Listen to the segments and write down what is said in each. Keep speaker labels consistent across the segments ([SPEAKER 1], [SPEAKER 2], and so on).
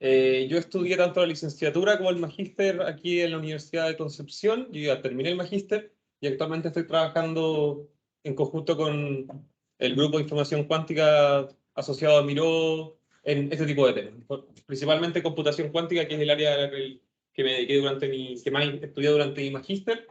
[SPEAKER 1] Yo estudié tanto la licenciatura como el magíster aquí en la Universidad de Concepción. Yo ya terminé el magíster y actualmente estoy trabajando en conjunto con el grupo de información cuántica asociado a Miró en este tipo de temas. Principalmente computación cuántica, que es el área que me dediqué que más estudié durante mi magíster.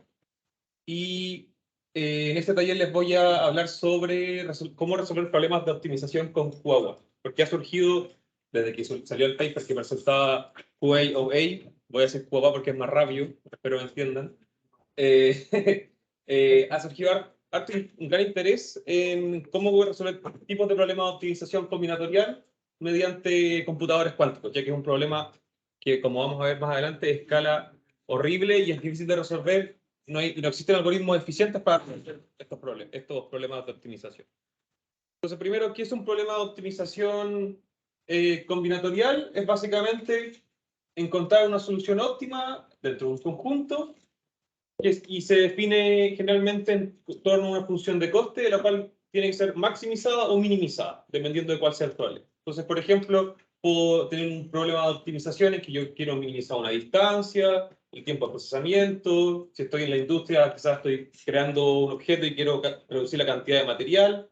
[SPEAKER 1] Y en este taller les voy a hablar sobre cómo resolver problemas de optimización con QA, porque ha surgido desde que salió el paper que presentaba QA/OA. Voy a decir QA porque es más rápido, espero me entiendan. Ha surgido un gran interés en cómo voy a resolver tipos de problemas de optimización combinatorial mediante computadores cuánticos, ya que es un problema que, como vamos a ver más adelante, escala horrible y es difícil de resolver. No existen algoritmos eficientes para resolver estos problemas de optimización. Entonces, primero, ¿qué es un problema de optimización combinatorial? Es básicamente encontrar una solución óptima dentro de un conjunto y se define generalmente en torno a una función de coste, la cual tiene que ser maximizada o minimizada, dependiendo de cuál sea el problema. Entonces, por ejemplo, puedo tener un problema de optimización en que yo quiero minimizar una distancia, el tiempo de procesamiento. Si estoy en la industria, quizás estoy creando un objeto y quiero reducir la cantidad de material.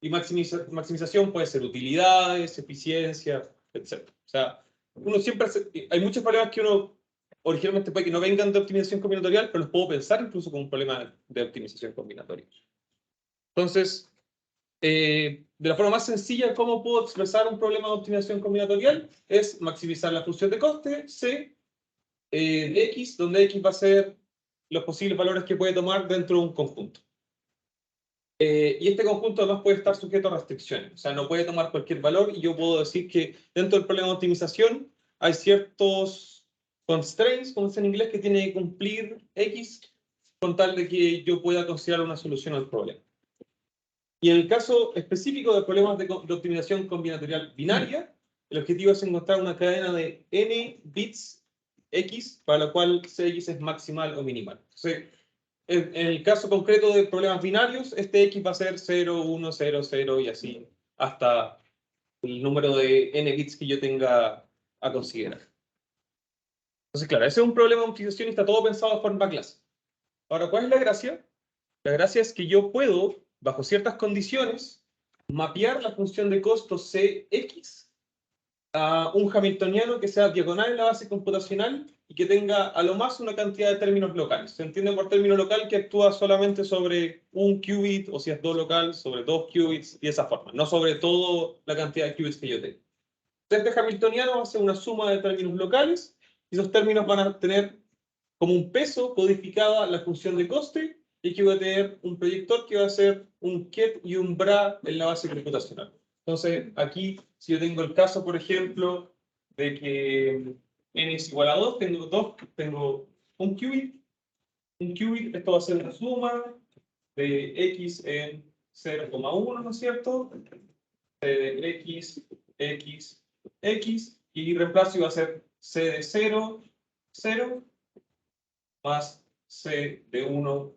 [SPEAKER 1] Y maximización puede ser utilidades, eficiencia, etc. O sea, uno siempre hay muchos problemas que uno originalmente puede que no vengan de optimización combinatorial, pero los puedo pensar incluso como un problema de optimización combinatoria. Entonces, de la forma más sencilla, ¿cómo puedo expresar un problema de optimización combinatorial? Es maximizar la función de coste, C, de X, donde X va a ser los posibles valores que puede tomar dentro de un conjunto. Y este conjunto además puede estar sujeto a restricciones, o sea, no puede tomar cualquier valor y yo puedo decir que dentro del problema de optimización hay ciertos constraints, como se dice en inglés, que tiene que cumplir X con tal de que yo pueda considerar una solución al problema. Y en el caso específico de problemas de optimización combinatorial binaria, el objetivo es encontrar una cadena de n bits X para la cual Cx es maximal o minimal. Entonces, en el caso concreto de problemas binarios, este X va a ser 0, 1, 0, 0 y así hasta el número de n bits que yo tenga a considerar. Entonces, claro, ese es un problema de optimización y está todo pensado de forma clase. Ahora, ¿cuál es la gracia? La gracia es que yo puedo, bajo ciertas condiciones, mapear la función de costo Cx a un hamiltoniano que sea diagonal en la base computacional y que tenga a lo más una cantidad de términos locales. Se entiende por término local que actúa solamente sobre un qubit, o si es 2 local, sobre 2 qubits, y de esa forma, no sobre toda la cantidad de qubits que yo tengo. Entonces, este hamiltoniano va a ser una suma de términos locales, y esos términos van a tener como un peso codificada la función de coste, y que voy a tener un proyector que va a ser un ket y un bra en la base computacional. Entonces, aquí, si yo tengo el caso, por ejemplo, de que n es igual a 2, tengo un qubit, esto va a ser la suma de x en 0,1, ¿no es cierto? C de x, y reemplazo y va a ser c de 0, 0, más c de 1.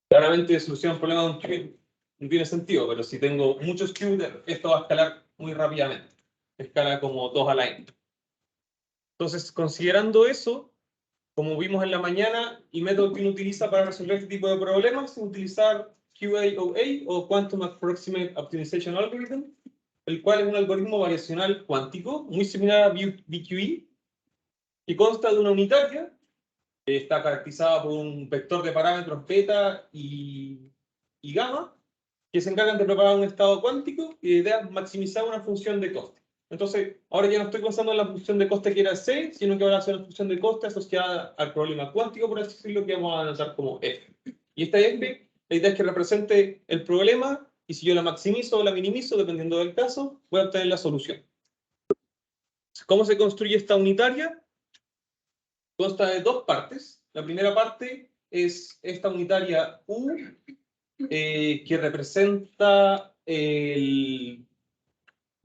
[SPEAKER 1] Claramente, solución al problema de un qubit no tiene sentido, pero si tengo muchos qubits, esto va a escalar muy rápidamente. Escala como 2 a la n. Entonces, considerando eso, como vimos en la mañana, el método que uno utiliza para resolver este tipo de problemas es utilizar QA/OA o Quantum Approximate Optimization Algorithm, el cual es un algoritmo variacional cuántico muy similar a BQE, que consta de una unitaria que está caracterizada por un vector de parámetros beta y gamma, que se encargan de preparar un estado cuántico y la idea es maximizar una función de coste. Entonces, ahora ya no estoy pensando en la función de coste que era C, sino que ahora va a ser una función de coste asociada al problema cuántico, por así decirlo, que vamos a anotar como F. Y esta F, la idea es que represente el problema, y si yo la maximizo o la minimizo, dependiendo del caso, voy a obtener la solución. ¿Cómo se construye esta unitaria? Consta de dos partes. La primera parte es esta unitaria U, que representa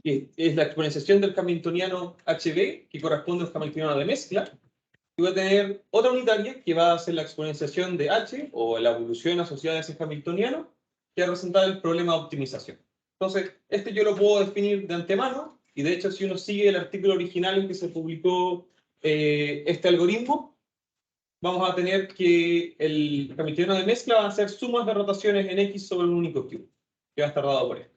[SPEAKER 1] es la exponenciación del hamiltoniano HB, que corresponde al hamiltoniano de mezcla. Y voy a tener otra unitaria que va a ser la exponenciación de H, o la evolución asociada a ese hamiltoniano, que va a representar el problema de optimización. Entonces, este yo lo puedo definir de antemano, y de hecho si uno sigue el artículo original en que se publicó este algoritmo, vamos a tener que el hamiltoniano de mezcla va a ser sumas de rotaciones en X sobre un único qubit, que va a estar dado por esto.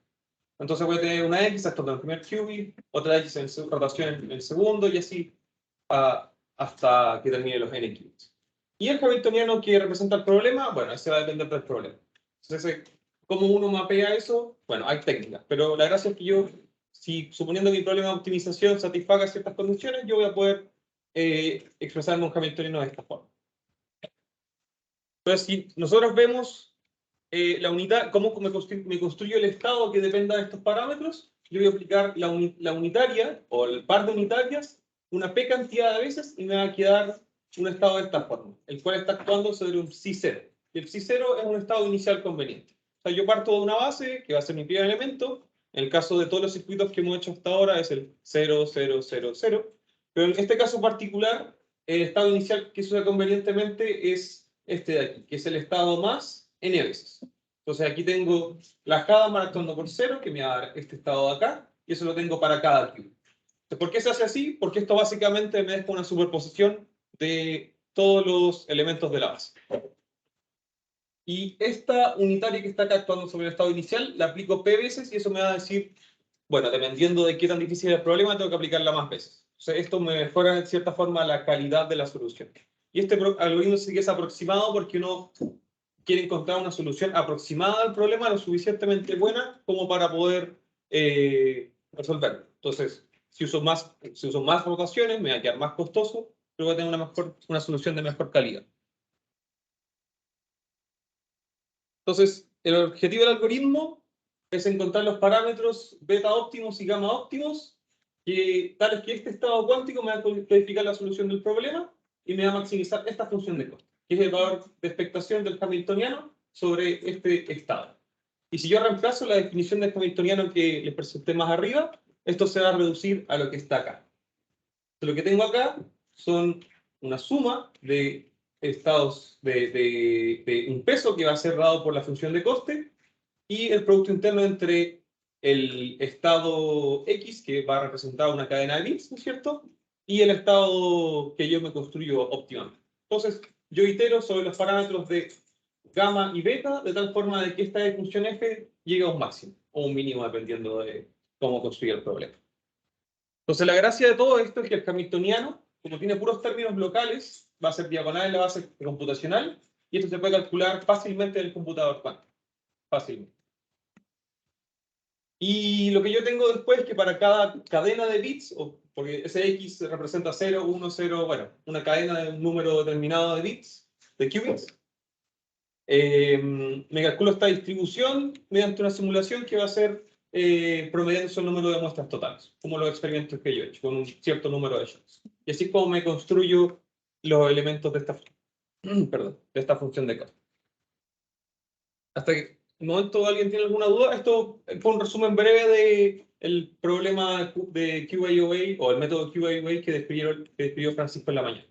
[SPEAKER 1] Entonces voy a tener una X hasta el primer qubit, otra X en rotación en el segundo, y así hasta que termine los n qubits. Y el hamiltoniano que representa el problema, bueno, ese va a depender del problema. Entonces, ¿cómo uno mapea eso? Bueno, hay técnicas, pero la gracia es que yo, si suponiendo que mi problema de optimización satisfaga ciertas condiciones, yo voy a poder expresarme un hamiltoniano de esta forma. Entonces, si nosotros vemos la unidad, cómo me construyo el estado que dependa de estos parámetros, yo voy a aplicar la unitaria, o el par de unitarias, una p cantidad de veces, y me va a quedar un estado de esta forma, el cual está actuando sobre un psi0. Y el psi0 es un estado inicial conveniente. O sea, yo parto de una base, que va a ser mi primer elemento. En el caso de todos los circuitos que hemos hecho hasta ahora, es el 0, 0, 0, 0. Pero en este caso particular, el estado inicial que se usa convenientemente es este de aquí, que es el estado más n veces. Entonces aquí tengo la Hadamard actuando por 0, que me va a dar este estado de acá, y eso lo tengo para cada qubit. ¿Por qué se hace así? Porque esto básicamente me deja una superposición de todos los elementos de la base. Y esta unitaria que está acá actuando sobre el estado inicial, la aplico p veces, y eso me va a decir, bueno, dependiendo de qué tan difícil es el problema, tengo que aplicarla más veces. O sea, esto me mejora de cierta forma la calidad de la solución. Y este algoritmo sí que es aproximado porque uno quiere encontrar una solución aproximada al problema, lo suficientemente buena como para poder resolverlo. Entonces, si uso más rotaciones, me va a quedar más costoso, pero voy a tener una solución de mejor calidad. Entonces, el objetivo del algoritmo es encontrar los parámetros beta óptimos y gamma óptimos, tales que este estado cuántico me va a codificar la solución del problema y me va a maximizar esta función de coste, que es el valor de expectación del hamiltoniano sobre este estado. Y si yo reemplazo la definición del hamiltoniano que les presenté más arriba, esto se va a reducir a lo que está acá. Lo que tengo acá son una suma de estados de un peso que va a ser dado por la función de coste y el producto interno entre el estado X, que va a representar una cadena de bits, ¿no es cierto? Y el estado que yo me construyo óptimamente. Entonces, yo itero sobre los parámetros de gamma y beta, de tal forma de que esta función f llegue a un máximo, o un mínimo, dependiendo de cómo construye el problema. Entonces, la gracia de todo esto es que el hamiltoniano, como tiene puros términos locales, va a ser diagonal en la base computacional, y esto se puede calcular fácilmente en el computador cuántico. Fácilmente. Y lo que yo tengo después es que para cada cadena de bits, porque ese X representa 0, 1, 0, bueno, una cadena de un número determinado de bits, de qubits, me calculo esta distribución mediante una simulación que va a ser promediando el número de muestras totales, como los experimentos que yo he hecho, con un cierto número de shots. Y así es como me construyo los elementos de esta, perdón, de esta función de coste. Hasta que el momento alguien tiene alguna duda, esto fue un resumen breve del problema de QAOA o el método QAOA que describió Francisco en la mañana.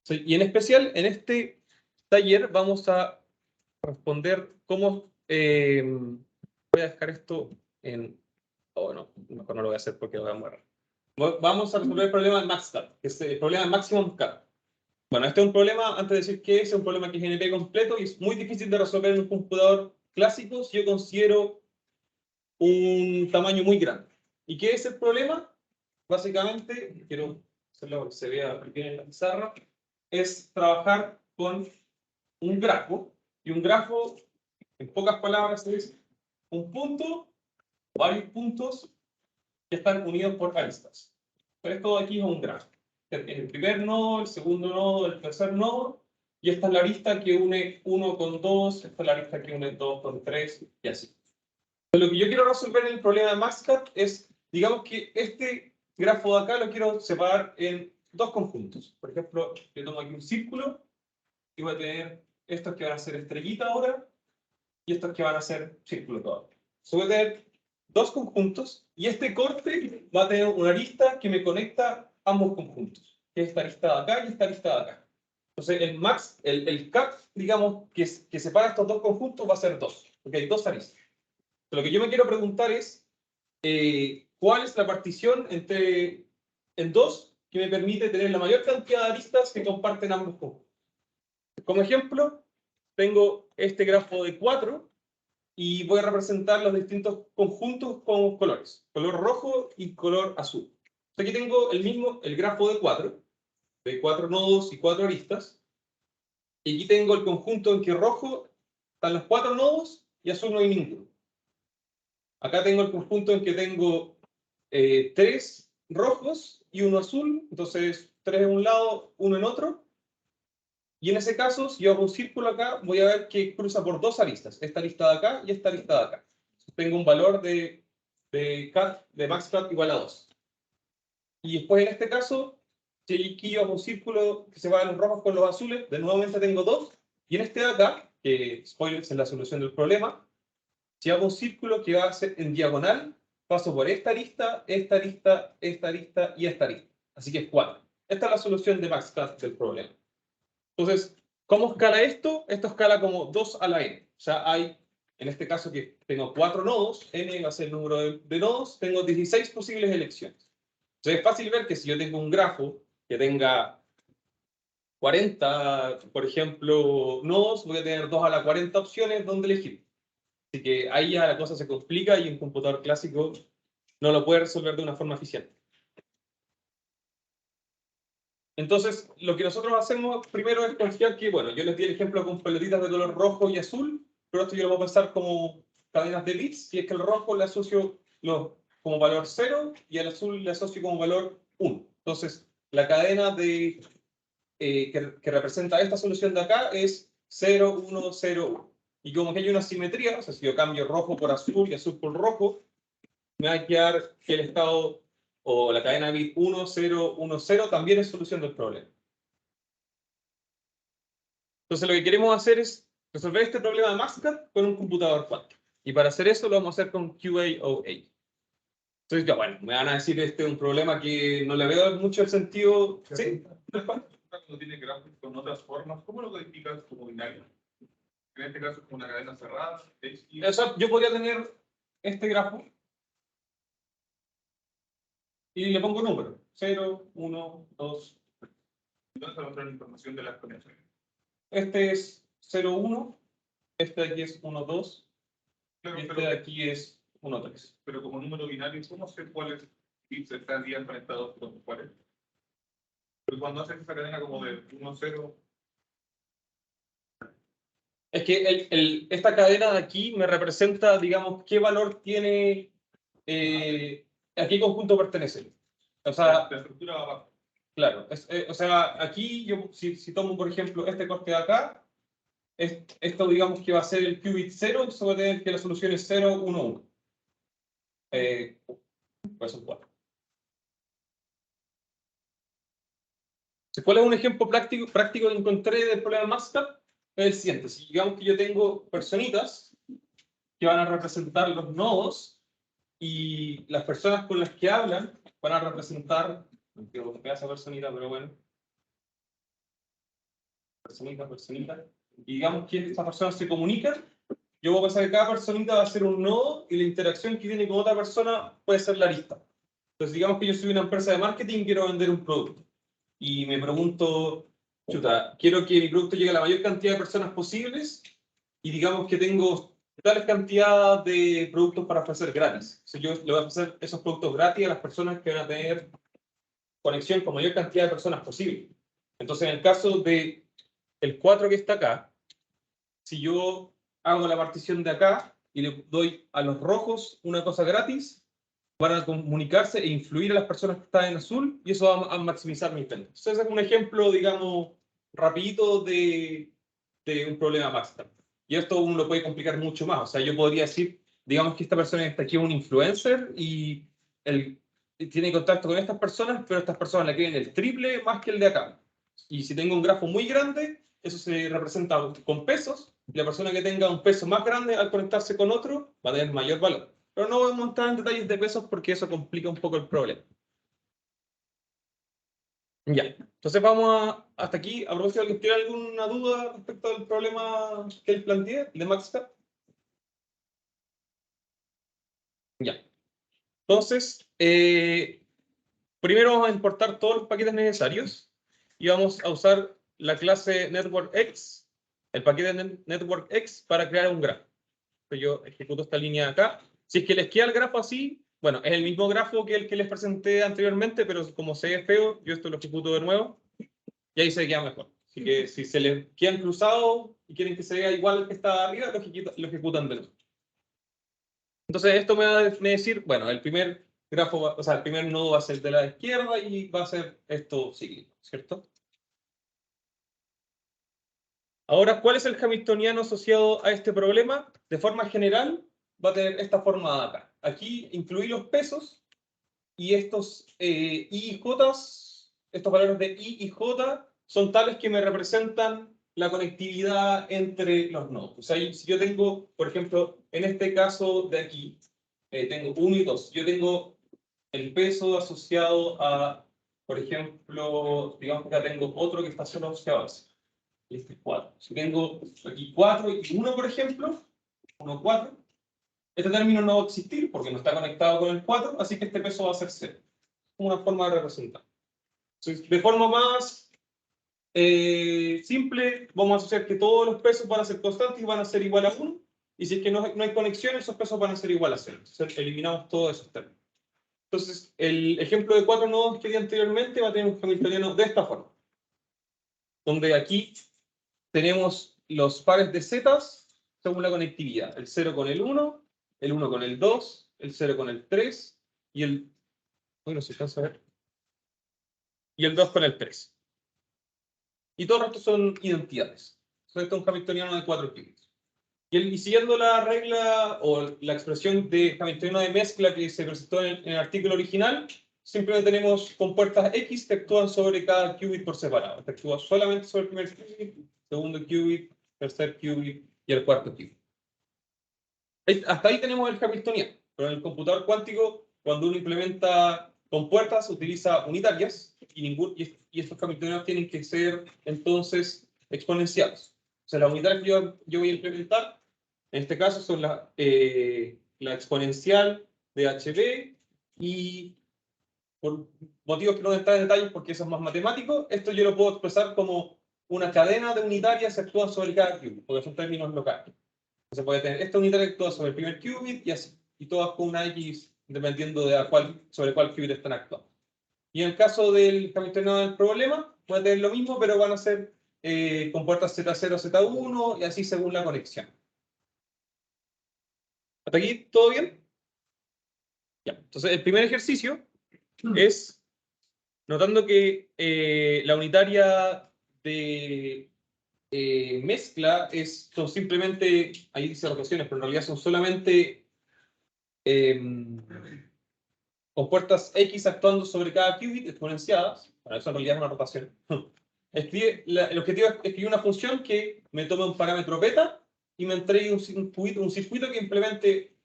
[SPEAKER 1] Sí, y en especial, en este taller vamos a responder cómo... voy a dejar esto en... Oh, no, mejor no lo voy a hacer porque lo voy a morir. Vamos a resolver el problema del MaxCat, que es el problema del Maximum Cat. Bueno, este es un problema, antes de decir que es un problema que es NP completo y es muy difícil de resolver en un computador clásico si yo considero un tamaño muy grande. ¿Y qué es el problema? Básicamente, quiero hacerlo para que se vea bien en la pizarra, es trabajar con un grafo, y un grafo, en pocas palabras, es un punto, varios puntos que están unidos por aristas. Esto de aquí es un grafo. El primer nodo, el segundo nodo, el tercer nodo, y esta es la arista que une 1 con 2, esta es la arista que une 2 con 3, y así. Lo que yo quiero resolver en el problema de MaxCat es, digamos que este grafo de acá lo quiero separar en dos conjuntos. Por ejemplo, yo tomo aquí un círculo y voy a tener estos que van a ser estrellita ahora y estos que van a ser círculo todavía. Voy a tener dos conjuntos y este corte va a tener una arista que me conecta ambos conjuntos, que es esta arista de acá y esta arista de acá. Entonces el cat, digamos, que separa estos dos conjuntos va a ser 2, porque hay dos aristas. Lo que yo me quiero preguntar es cuál es la partición en dos que me permite tener la mayor cantidad de aristas que comparten ambos conjuntos. Como ejemplo, tengo este grafo de 4 y voy a representar los distintos conjuntos con colores, color rojo y color azul. Aquí tengo el grafo de 4 nodos y 4 aristas. Y aquí tengo el conjunto en que rojo están los 4 nodos y azul no hay ninguno. Acá tengo el conjunto en que tengo 3 rojos y 1 azul, entonces 3 en un lado, 1 en otro. Y en ese caso, si yo hago un círculo acá, voy a ver que cruza por 2 aristas, esta arista de acá y esta arista de acá. Tengo un valor de max cut igual a 2. Y después en este caso, si aquí yo hago un círculo que se va de los rojos con los azules, de nuevamente tengo 2. Y en este de acá, que spoiler es la solución del problema, si hago un círculo que va a ser en diagonal, paso por esta arista, esta arista, esta arista y esta arista. Así que es 4. Esta es la solución de max cut del problema. Entonces, ¿cómo escala esto? Esto escala como 2 a la n. O sea, hay, en este caso que tengo 4 nodos, n va a ser el número de nodos, tengo 16 posibles elecciones. Entonces es fácil ver que si yo tengo un grafo que tenga 40, por ejemplo, nodos, voy a tener 2 a la 40 opciones donde elegir. Así que ahí ya la cosa se complica y un computador clásico no lo puede resolver de una forma eficiente. Entonces, lo que nosotros hacemos primero es confiar que, bueno, yo les di el ejemplo con pelotitas de color rojo y azul, pero esto yo lo voy a pensar como cadenas de bits, y es que el rojo le asocio como valor 0 y al azul le asocio como valor 1. Entonces, la cadena que representa esta solución de acá es 0, 1, 0, 1. Y como que hay una simetría, o sea, si yo cambio rojo por azul y azul por rojo, me va a quedar que el estado o la cadena de bit 1, 0, 1, 0 también es solución del problema. Entonces lo que queremos hacer es resolver este problema de Maxcat con un computador cuántico. Y para hacer eso lo vamos a hacer con QAOA. Entonces, ya bueno, me van a decir este es un problema que no le veo mucho el sentido. ¿Sí?
[SPEAKER 2] Cuando tiene grafos con otras formas, ¿cómo lo codificas como binario? En este caso es como una cadena cerrada.
[SPEAKER 1] O sea, yo podría tener este grafo y le pongo un número. 0, 1, 2.
[SPEAKER 2] ¿Dónde se va a mostrar la información de las conexiones?
[SPEAKER 1] Este es 0, 1. Este de aquí es 1, 2.
[SPEAKER 2] Claro,
[SPEAKER 1] Y este de aquí es 1, 3.
[SPEAKER 2] Pero como número binario, ¿cómo sé cuáles bits están bien conectados con cuáles? Pero cuando haces esa cadena como de 1, 0.
[SPEAKER 1] Es que esta cadena de aquí me representa, digamos, qué valor tiene, a qué conjunto pertenece. O sea,
[SPEAKER 2] La estructura va abajo.
[SPEAKER 1] claro, o sea, aquí yo si tomo, por ejemplo, este corte de acá, esto digamos que va a ser el qubit 0, entonces voy a tener que la solución es 0, 1, 1. Pues son 4. ¿Cuál es un ejemplo práctico que encontré del problema Maxcat? Es el siguiente. Si digamos que yo tengo personitas que van a representar los nodos y las personas con las que hablan van a representar, no entiendo qué hace personita, pero bueno, personita, y digamos que estas personas se comunican, yo voy a pensar que cada personita va a ser un nodo y la interacción que tiene con otra persona puede ser la arista. Entonces digamos que yo soy una empresa de marketing y quiero vender un producto. Y me pregunto, chuta, quiero que mi producto llegue a la mayor cantidad de personas posibles y digamos que tengo tales cantidad de productos para ofrecer gratis. O sea, yo le voy a ofrecer esos productos gratis a las personas que van a tener conexión con mayor cantidad de personas posible. Entonces, en el caso de el 4 que está acá, si yo hago la partición de acá y le doy a los rojos una cosa gratis, van a comunicarse e influir a las personas que están en azul y eso va a maximizar mis ventas. Entonces, ese es un ejemplo, digamos, rapidito de un problema Maxcat. Y esto uno lo puede complicar mucho más. O sea, yo podría decir, digamos que esta persona está aquí un influencer y tiene contacto con estas personas, pero estas personas le quieren el triple más que el de acá. Y si tengo un grafo muy grande, eso se representa con pesos, y la persona que tenga un peso más grande al conectarse con otro va a tener mayor valor. Pero no vamos a entrar en detalles de pesos porque eso complica un poco el problema. Ya, entonces hasta aquí. Aprovecho si alguien tiene alguna duda respecto al problema que él plantea de Maxcat. Ya. Entonces, primero vamos a importar todos los paquetes necesarios y vamos a usar la clase NetworkX, el paquete NetworkX, para crear un grafo. Entonces yo ejecuto esta línea acá. Si es que les queda el grafo así, bueno, es el mismo grafo que el que les presenté anteriormente, pero como se ve feo, yo esto lo ejecuto de nuevo y ahí se queda mejor. Así que si se les quedan cruzados y quieren que se vea igual al que está arriba, lo ejecutan de nuevo. Entonces esto me va a decir, bueno, el primer grafo, o sea, el primer nodo va a ser de la izquierda y va a ser esto cíclico, ¿cierto? Ahora, ¿cuál es el hamiltoniano asociado a este problema? De forma general, va a tener esta forma de acá. Aquí incluí los pesos y estos I y J, estos valores de I y J, son tales que me representan la conectividad entre los nodos. O sea, si yo tengo, por ejemplo, en este caso de aquí, tengo 1 y 2. Yo tengo el peso asociado a, por ejemplo, digamos que acá tengo otro que está solo asociado a ese. Y este es 4. Si tengo aquí 4 y 1, por ejemplo, 1, 4, este término no va a existir porque no está conectado con el 4, así que este peso va a ser 0. Una forma de representar. Entonces, de forma más simple, vamos a asociar que todos los pesos van a ser constantes y van a ser igual a 1. Y si es que no hay conexión, esos pesos van a ser igual a 0. Entonces, eliminamos todos esos términos. Entonces, el ejemplo de 4 nodos que di anteriormente va a tener un hamiltoniano de esta forma. Donde aquí tenemos los pares de zetas según la conectividad. El 0 con el 1 con el 2, el 0 con el 3 y el... Bueno, se alcanza a ver. Y el 2 con el 3. Y todos estos son identidades. Entonces, esto es un hamiltoniano de 4 qubits. Y siguiendo la regla o la expresión de hamiltoniano de mezcla que se presentó en el artículo original, simplemente tenemos compuertas X que actúan sobre cada qubit por separado. Este actúa solamente sobre el primer qubit, segundo qubit, tercer qubit y el cuarto qubit. Hasta ahí tenemos el hamiltoniano. Pero en el computador cuántico, cuando uno implementa compuertas, utiliza unitarias y estos hamiltonianos tienen que ser entonces exponenciales. O sea, las unitarias que yo voy a implementar, en este caso, son la exponencial de HB y por motivos que no están en detalles porque eso es más matemático, esto yo lo puedo expresar como una cadena de unitarias que actúan sobre cada qubit, porque son términos locales. Se puede tener esta unitaria que actúa sobre el primer qubit y así, y todas con una X dependiendo de sobre cuál qubit están actuando. Y en el caso del hamiltoniano del problema, puede tener lo mismo, pero van a ser compuertas Z0, Z1 y así según la conexión. ¿Hasta aquí todo bien? Ya. Entonces, el primer ejercicio es, notando que la unitaria de mezcla son simplemente, ahí dice rotaciones, pero en realidad son solamente compuertas X actuando sobre cada qubit exponenciadas. Bueno, eso en realidad es una rotación. El objetivo es escribir una función que me tome un parámetro beta y me entregue un circuito que implemente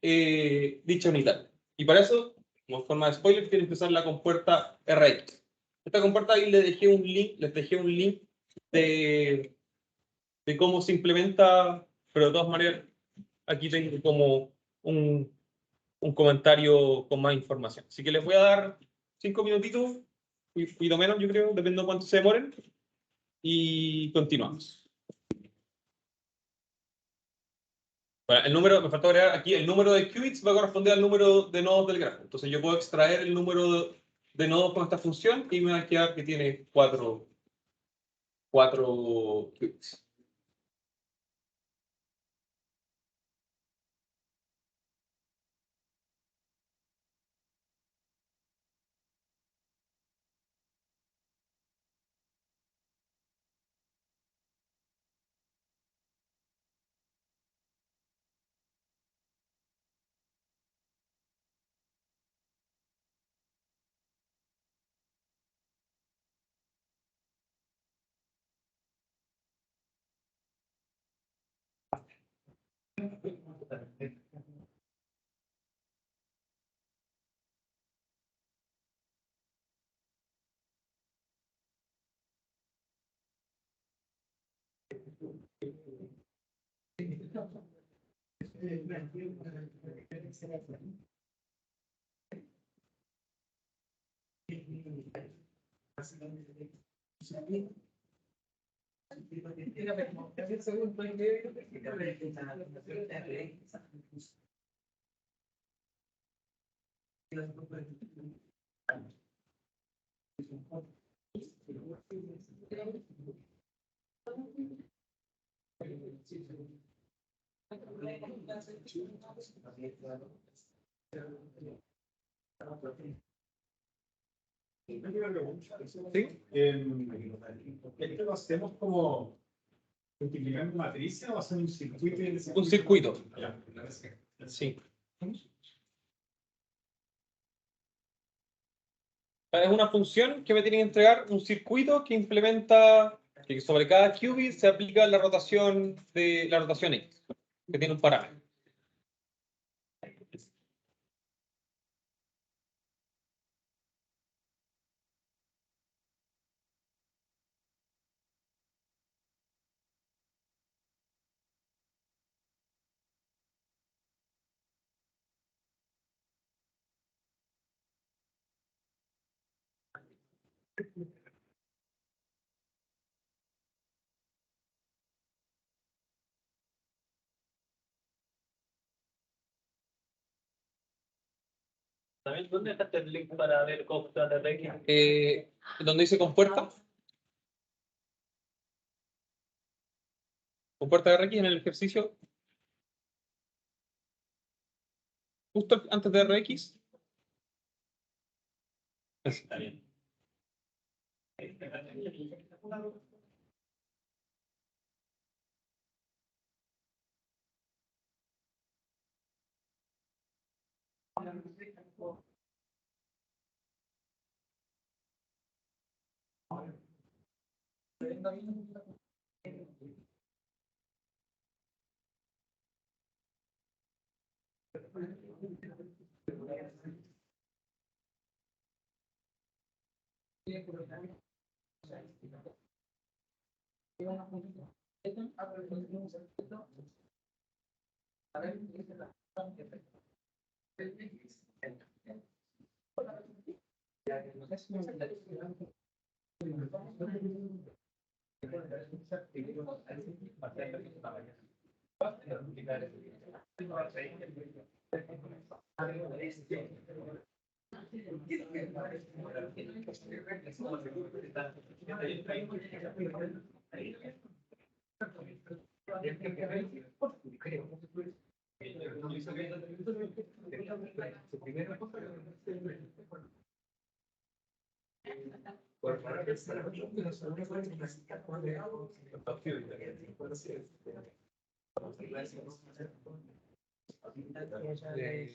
[SPEAKER 1] dicha unidad. Y para eso, como forma de spoiler, tienes que usar la compuerta RX. Esta compuerta ahí les dejé un link de cómo se implementa, pero de todas maneras, aquí tengo como un comentario con más información. Así que les voy a dar 5 minutitos, y lo menos yo creo, depende de cuánto se demoren, y continuamos. Bueno, el número, me faltó agregar aquí, el número de qubits va a corresponder al número de nodos del grafo. Entonces yo puedo extraer el número de nodos con esta función y me va a quedar que tiene 4 qubits.
[SPEAKER 3] Sí. ¿Esto lo hacemos como multiplicando matrices o hacemos un circuito?
[SPEAKER 1] Un circuito.
[SPEAKER 3] Ya.
[SPEAKER 1] Sí. Es una función que me tiene que entregar un circuito que implementa que sobre cada qubit se aplica la rotación X, que tiene un parámetro.
[SPEAKER 4] ¿También dónde está el link para ver cómo está la RX?
[SPEAKER 1] Donde dice compuerta. Compuerta de RX en el ejercicio. Justo antes de RX.
[SPEAKER 4] Está bien.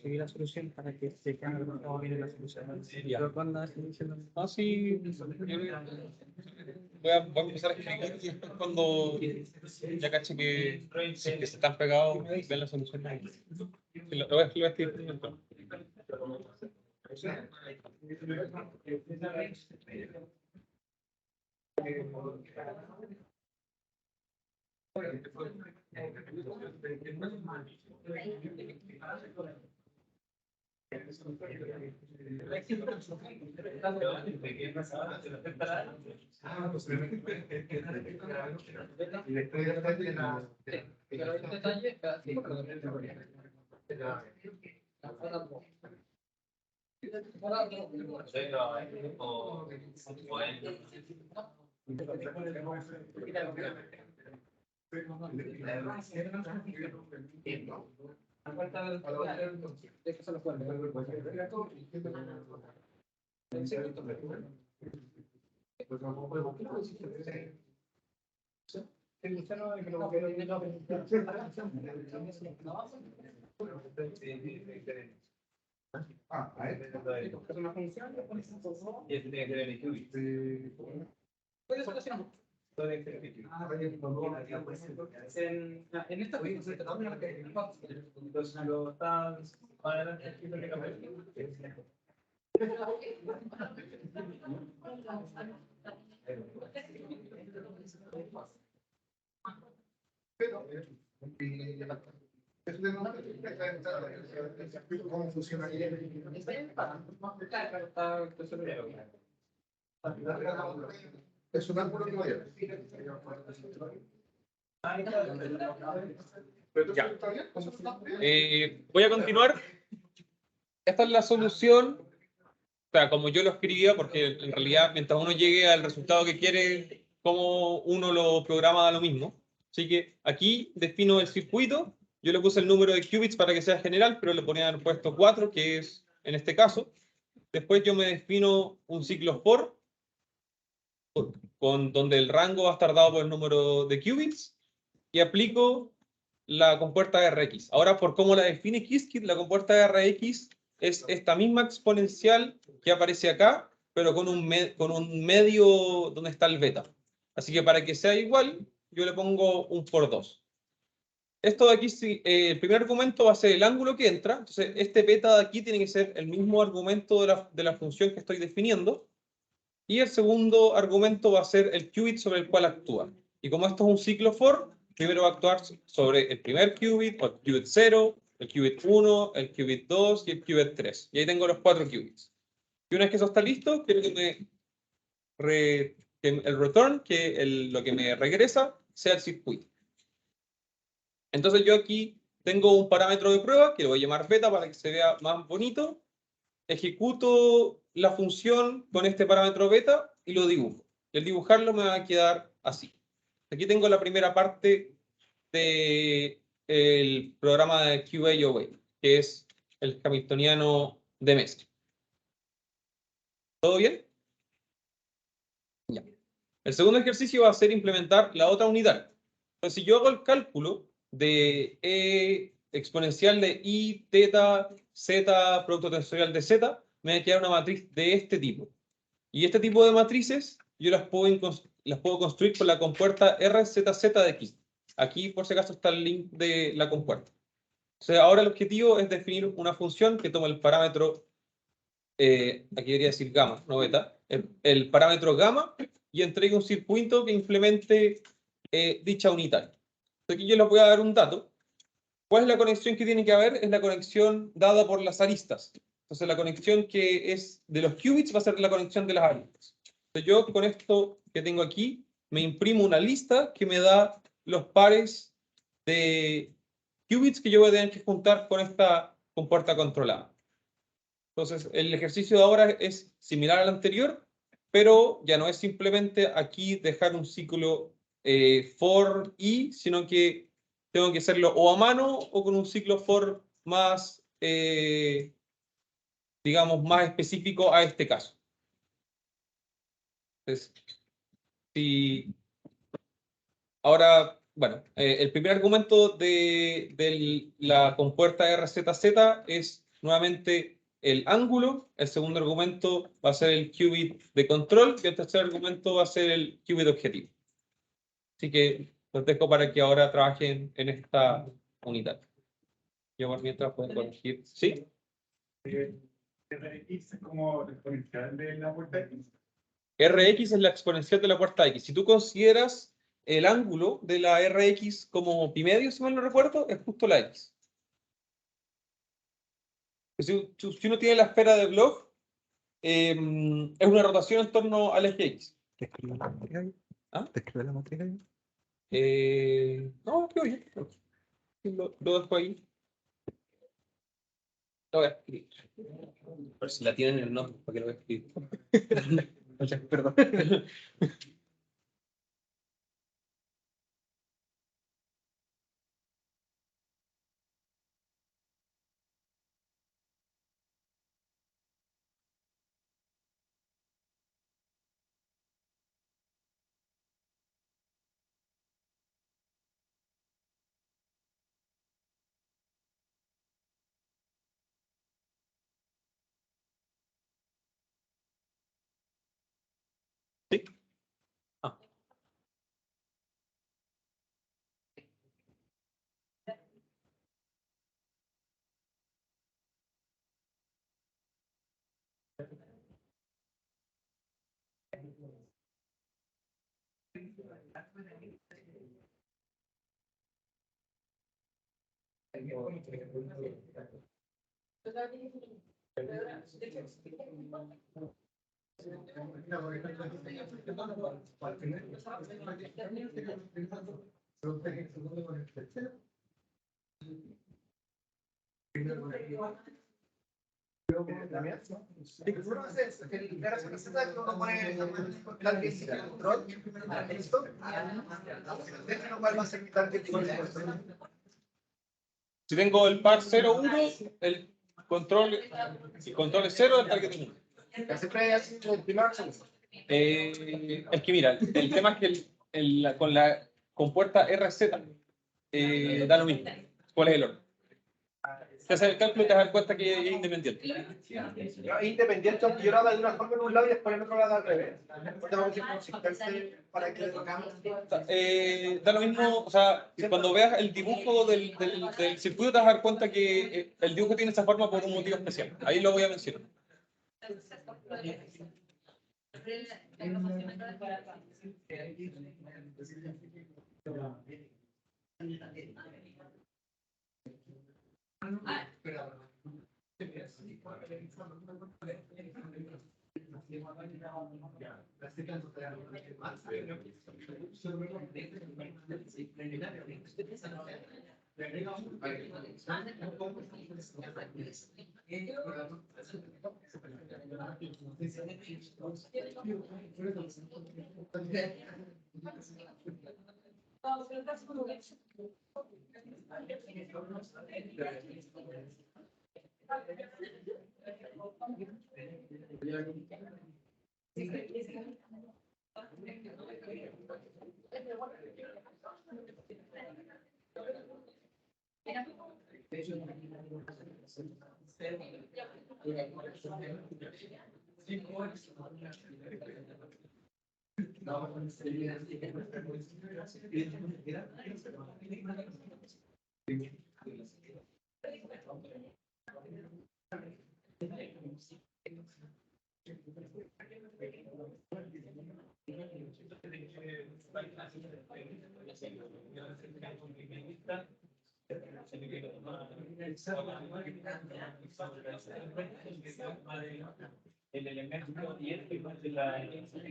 [SPEAKER 5] Seguir la solución para que se quede cómo viene la solución.
[SPEAKER 1] Ah, sí. Voy a empezar a escribir y después cuando ya caché que si es que se están pegados, ven la solución. Lo voy a escribir primero.
[SPEAKER 5] En esta
[SPEAKER 3] ¿Cómo funcionaría?
[SPEAKER 6] Es un ángulo que vaya.
[SPEAKER 1] Ya. Voy a continuar. Esta es la solución. O sea, como yo lo escribía, porque en realidad mientras uno llegue al resultado que quiere, como uno lo programa da lo mismo. Así que aquí defino el circuito. Yo le puse el número de qubits para que sea general, pero le ponía el puesto 4, que es en este caso. Después yo me defino un ciclo for, donde el rango va a estar dado por el número de qubits, y aplico la compuerta RX. Ahora, por cómo la define Qiskit, la compuerta RX es esta misma exponencial que aparece acá, pero con un medio donde está el beta. Así que para que sea igual, yo le pongo un por 2. Esto de aquí, el primer argumento va a ser el ángulo que entra. Entonces, este beta de aquí tiene que ser el mismo argumento de la función que estoy definiendo. Y el segundo argumento va a ser el qubit sobre el cual actúa. Y como esto es un ciclo for, primero va a actuar sobre el primer qubit, o el qubit 0, el qubit 1, el qubit 2 y el qubit 3. Y ahí tengo los 4 qubits. Y una vez que eso está listo, quiero que el return, lo que me regresa, sea el circuito. Entonces yo aquí tengo un parámetro de prueba, que lo voy a llamar beta para que se vea más bonito. Ejecuto la función con este parámetro beta y lo dibujo. Y al dibujarlo me va a quedar así. Aquí tengo la primera parte del programa de QA/OA, que es el hamiltoniano de mezcla. ¿Todo bien? Ya. El segundo ejercicio va a ser implementar la otra unidad. Entonces, si yo hago el cálculo de E exponencial de I, teta, z, producto tensorial de z, me va a quedar una matriz de este tipo. Y este tipo de matrices yo las puedo construir con la compuerta RZZ de X. Aquí, por si acaso, está el link de la compuerta. O sea, ahora el objetivo es definir una función que toma el parámetro, aquí debería decir gamma, no beta, el parámetro gamma, y entregue un circuito que implemente dicha unitaria. Aquí yo les voy a dar un dato. ¿Cuál es la conexión que tiene que haber? Es la conexión dada por las aristas. Entonces la conexión que es de los qubits va a ser la conexión de las aristas. Entonces yo con esto que tengo aquí me imprimo una lista que me da los pares de qubits que yo voy a tener que juntar con esta compuerta controlada. Entonces el ejercicio de ahora es similar al anterior, pero ya no es simplemente aquí dejar un ciclo for i, sino que tengo que hacerlo o a mano o con un ciclo for más, digamos, más específico a este caso. Entonces, si ahora, bueno, el primer argumento de la compuerta RZZ es nuevamente el ángulo, el segundo argumento va a ser el qubit de control y el tercer argumento va a ser el qubit objetivo. Así que los dejo para que ahora trabajen en esta unidad. Yo por mientras puedo corregir. ¿Sí?
[SPEAKER 3] RX es como el exponencial de la puerta X.
[SPEAKER 1] Rx es la exponencial de la puerta X. Si tú consideras el ángulo de la Rx como pi medio, si mal no recuerdo, es justo la X. Si uno tiene la esfera de Bloch, es una rotación en torno al eje X.
[SPEAKER 5] ¿Te escribe la matriz ahí?
[SPEAKER 1] ¿Ah?
[SPEAKER 5] ¿Te escribe la matriz ahí?
[SPEAKER 1] No, creo bien. Lo dejo ahí. Lo voy a escribir. Pero si la tienen en el nombre, ¿para qué lo voy a escribir?
[SPEAKER 5] Perdón.
[SPEAKER 1] ¿Sí? Ah. Si tengo el par 0, 1, el control es 0, el target es 1. Es que mira, el tema es que con puerta RZ da lo mismo. ¿Cuál es el orden? Te haces el cálculo y te das cuenta que es independiente.
[SPEAKER 7] Independiente, aunque yo lo haga de una forma en un lado y después en otro lado al revés. Tengo que consistentemente para que
[SPEAKER 1] Da lo mismo, o sea, cuando veas el dibujo del circuito te vas a dar cuenta que el dibujo tiene esa forma por un motivo especial. Ahí lo voy a mencionar.
[SPEAKER 4] El elemento 10 de la lista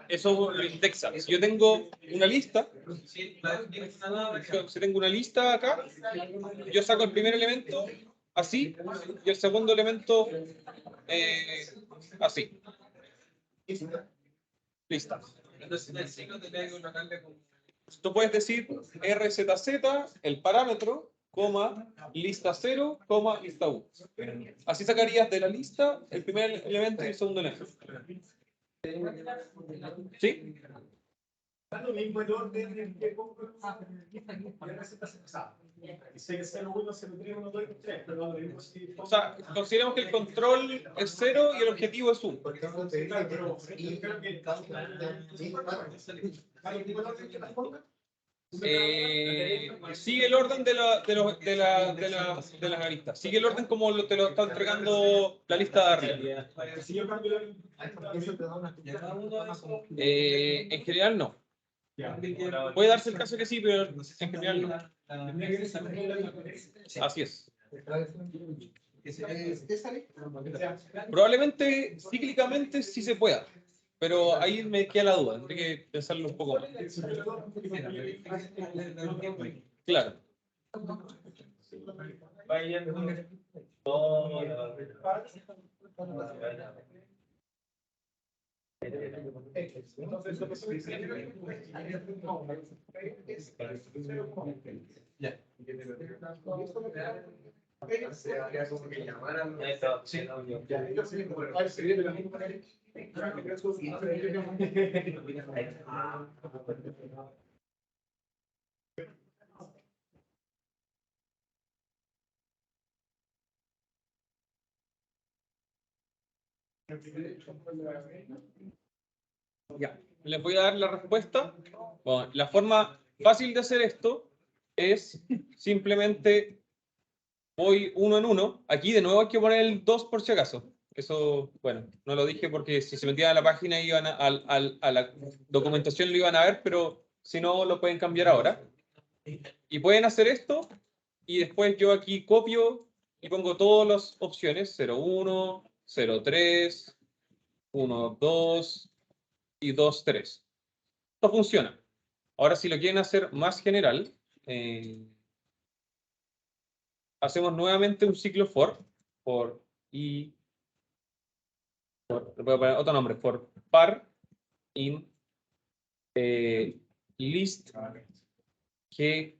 [SPEAKER 1] Eso lo indexa. Si yo tengo una lista, si tengo una lista acá, yo saco el primer elemento así y el segundo elemento así. Lista. Entonces en el ciclo tendría que colocarle como... Tú puedes decir RZZ, el parámetro, coma, lista 0, coma, lista 1. Así sacarías de la lista el primer elemento y el segundo elemento. ¿Sí?
[SPEAKER 3] Lo mismo el orden en que compro sé que 0, 1, 0, 3, 1, 2, 3, pero lo mismo si...
[SPEAKER 1] O sea, consideramos que el control es 0 y el objetivo es 1. Sigue el orden de las aristas. Sigue el orden como te lo está entregando la lista de arriba. En general no. Puede darse el caso que sí, pero en general no. Así es. Probablemente cíclicamente sí se pueda, pero ahí me queda la duda, tendré que pensarlo un poco más. Claro. Ya, les voy a dar la respuesta. Bueno, la forma fácil de hacer esto es simplemente voy uno en uno. Aquí de nuevo hay que poner el 2 por si acaso. Eso, bueno, no lo dije porque si se metían a la página iban a la documentación lo iban a ver, pero si no lo pueden cambiar ahora. Y pueden hacer esto y después yo aquí copio y pongo todas las opciones 01, 03, 12 y 23. Esto funciona. Ahora si lo quieren hacer más general, hacemos nuevamente un ciclo for y le voy a poner otro nombre, for par in list g.get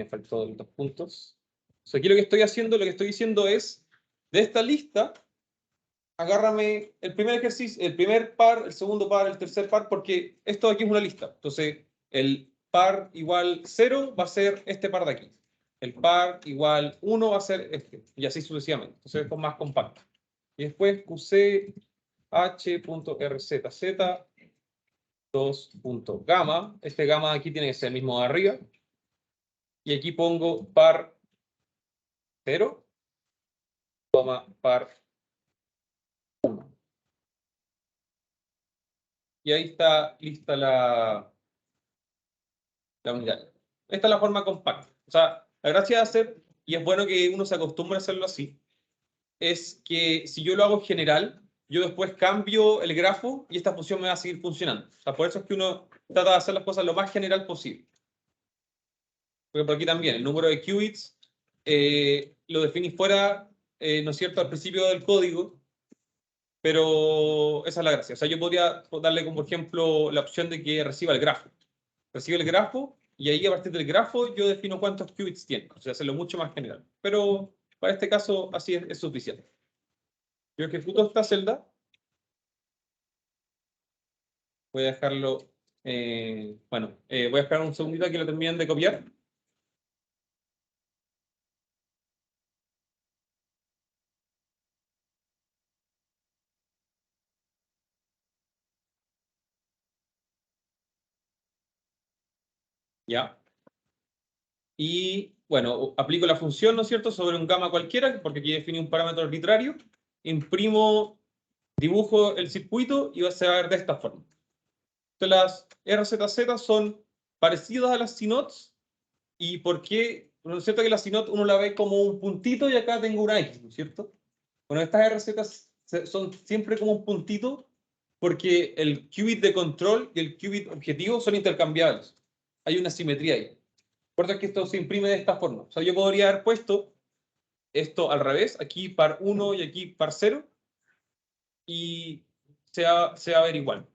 [SPEAKER 1] faltó los 2 puntos. O sea, aquí lo que estoy haciendo, lo que estoy diciendo es, de esta lista, agárrame el primer ejercicio, el primer par, el segundo par, el tercer par, porque esto aquí es una lista. Entonces, el par igual 0 va a ser este par de aquí. El par igual 1 va a ser este, y así sucesivamente. Entonces, esto es más compacto. Y después qch.rzzz 2.gamma. Este gamma de aquí tiene que ser el mismo de arriba. Y aquí pongo par 0, par 1. Y ahí está lista la unidad. Esta es la forma compacta. O sea, la gracia de hacer, y es bueno que uno se acostumbre a hacerlo así, es que si yo lo hago general, yo después cambio el grafo y esta función me va a seguir funcionando. O sea, por eso es que uno trata de hacer las cosas lo más general posible. Porque por aquí también, el número de qubits lo definí fuera, ¿no es cierto?, al principio del código, pero esa es la gracia. O sea, yo podría darle como ejemplo la opción de que reciba el grafo. Recibe el grafo y ahí a partir del grafo yo defino cuántos qubits tiene. O sea, hacerlo mucho más general. Pero para este caso así es suficiente. Yo ejecuto esta celda. Voy a dejarlo, voy a esperar un segundito a que lo terminen de copiar. Ya. Y bueno, aplico la función, ¿no es cierto?, sobre un gamma cualquiera, porque aquí define un parámetro arbitrario. Imprimo, dibujo el circuito y se va a ver de esta forma. Entonces, las RZZ son parecidas a las CNOTs. ¿Y por qué? ¿No es cierto que la CNOT uno la ve como un puntito y acá tengo una X, ¿no es cierto? Bueno, estas RZ son siempre como un puntito porque el qubit de control y el qubit objetivo son intercambiables. Hay una simetría ahí. Por eso es que esto se imprime de esta forma. O sea, yo podría haber puesto esto al revés, aquí par 1 y aquí par 0, y se va a ver igual.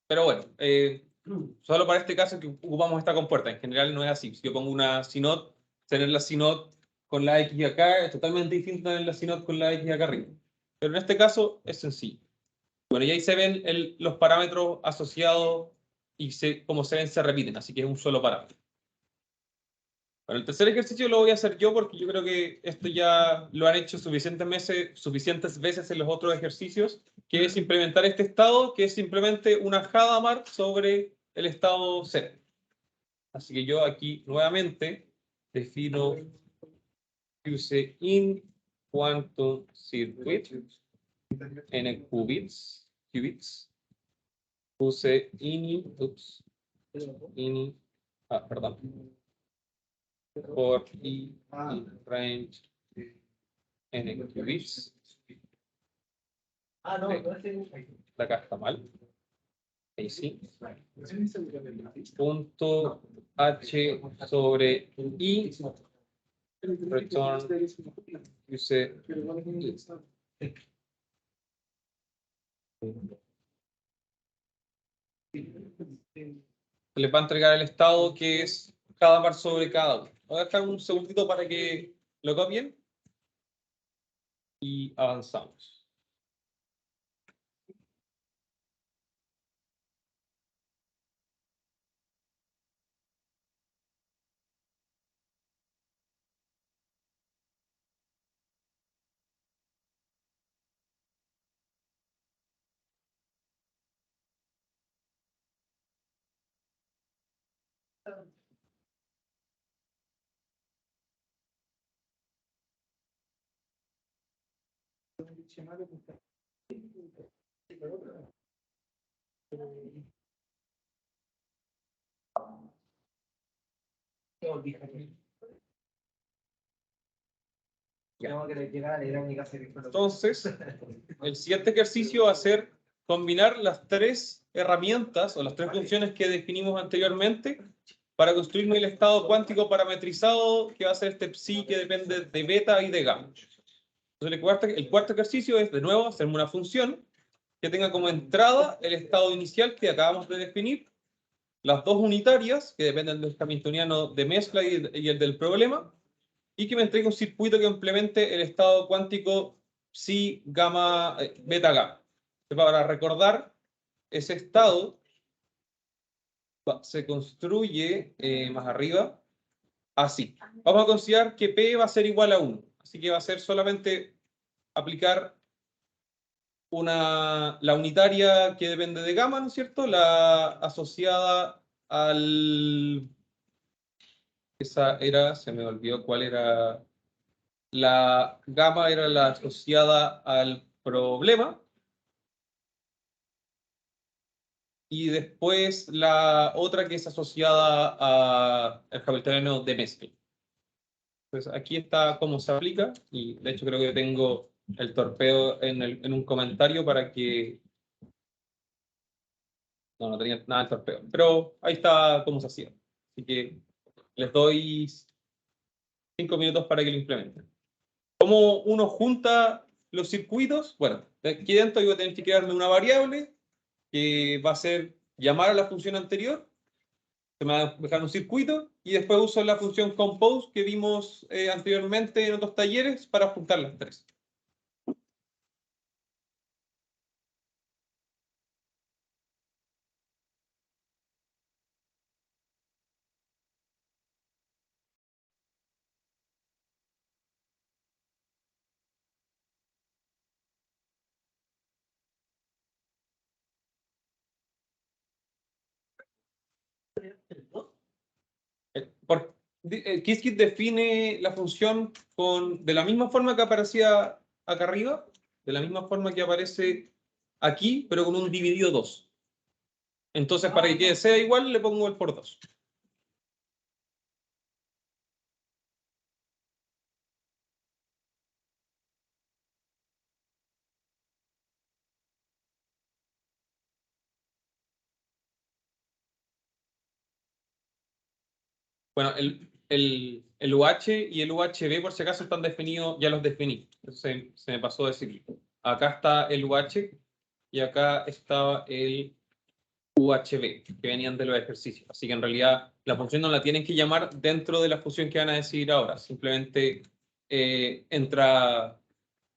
[SPEAKER 1] Pero bueno, solo para este caso que ocupamos esta compuerta. En general no es así. Si yo pongo una CNOT, tener la CNOT con la X acá es totalmente distinto a tener la CNOT con la X acá arriba. Pero en este caso es sencillo. Bueno, y ahí se ven los parámetros asociados y como se ven se repiten, así que es un solo parámetro. Bueno, el tercer ejercicio lo voy a hacer yo porque yo creo que esto ya lo han hecho suficientes veces en los otros ejercicios, que es implementar este estado, que es simplemente una Hadamard sobre el estado 0. Así que yo aquí nuevamente defino use in quantum circuit n qubits, use perdón, for i in range n qubits. La acá está mal. Ahí sí. Punto h sobre i return use les va a entregar el estado que es cada par sobre cada uno. Voy a dejar un segundito para que lo copien y avanzamos.
[SPEAKER 7] Tengo que llegar a leer a mi casa.
[SPEAKER 1] Entonces, el siguiente ejercicio va a ser combinar las tres herramientas o las tres funciones que definimos anteriormente para construir el estado cuántico parametrizado que va a ser este psi que depende de beta y de gamma. Entonces, el cuarto ejercicio es, de nuevo, hacerme una función que tenga como entrada el estado inicial que acabamos de definir, las dos unitarias, que dependen del hamiltoniano de mezcla y el del problema, y que me entregue un circuito que implemente el estado cuántico psi, gamma, beta, gamma. Para recordar, ese estado se construye más arriba así. Vamos a considerar que P va a ser igual a 1. Así que va a ser solamente aplicar la unitaria que depende de gamma, ¿no es cierto? La asociada al... Esa era, se me olvidó cuál era. La gamma era la asociada al problema. Y después la otra que es asociada al hamiltoniano de mezcla. Entonces aquí está cómo se aplica. Y de hecho creo que tengo el torpeo en un comentario para que... No tenía nada de torpeo. Pero ahí está cómo se hacía. Así que les doy 5 minutos para que lo implementen. ¿Cómo uno junta los circuitos? Bueno, aquí dentro yo voy a tener que crearme una variable que va a ser llamar a la función anterior, se me va a dejar un circuito, y después uso la función compose que vimos anteriormente en otros talleres para juntar las tres. Qiskit define la función de la misma forma que aparecía acá arriba, de la misma forma que aparece aquí, pero con un dividido 2. Entonces, para que sea igual, le pongo el por 2. Bueno, el UH y el UHB, por si acaso, están definidos, ya los definí. Se me pasó a decir. Acá está el UH y acá está el UHB, que venían de los ejercicios. Así que en realidad la función no la tienen que llamar dentro de la función que van a decidir ahora. Simplemente entra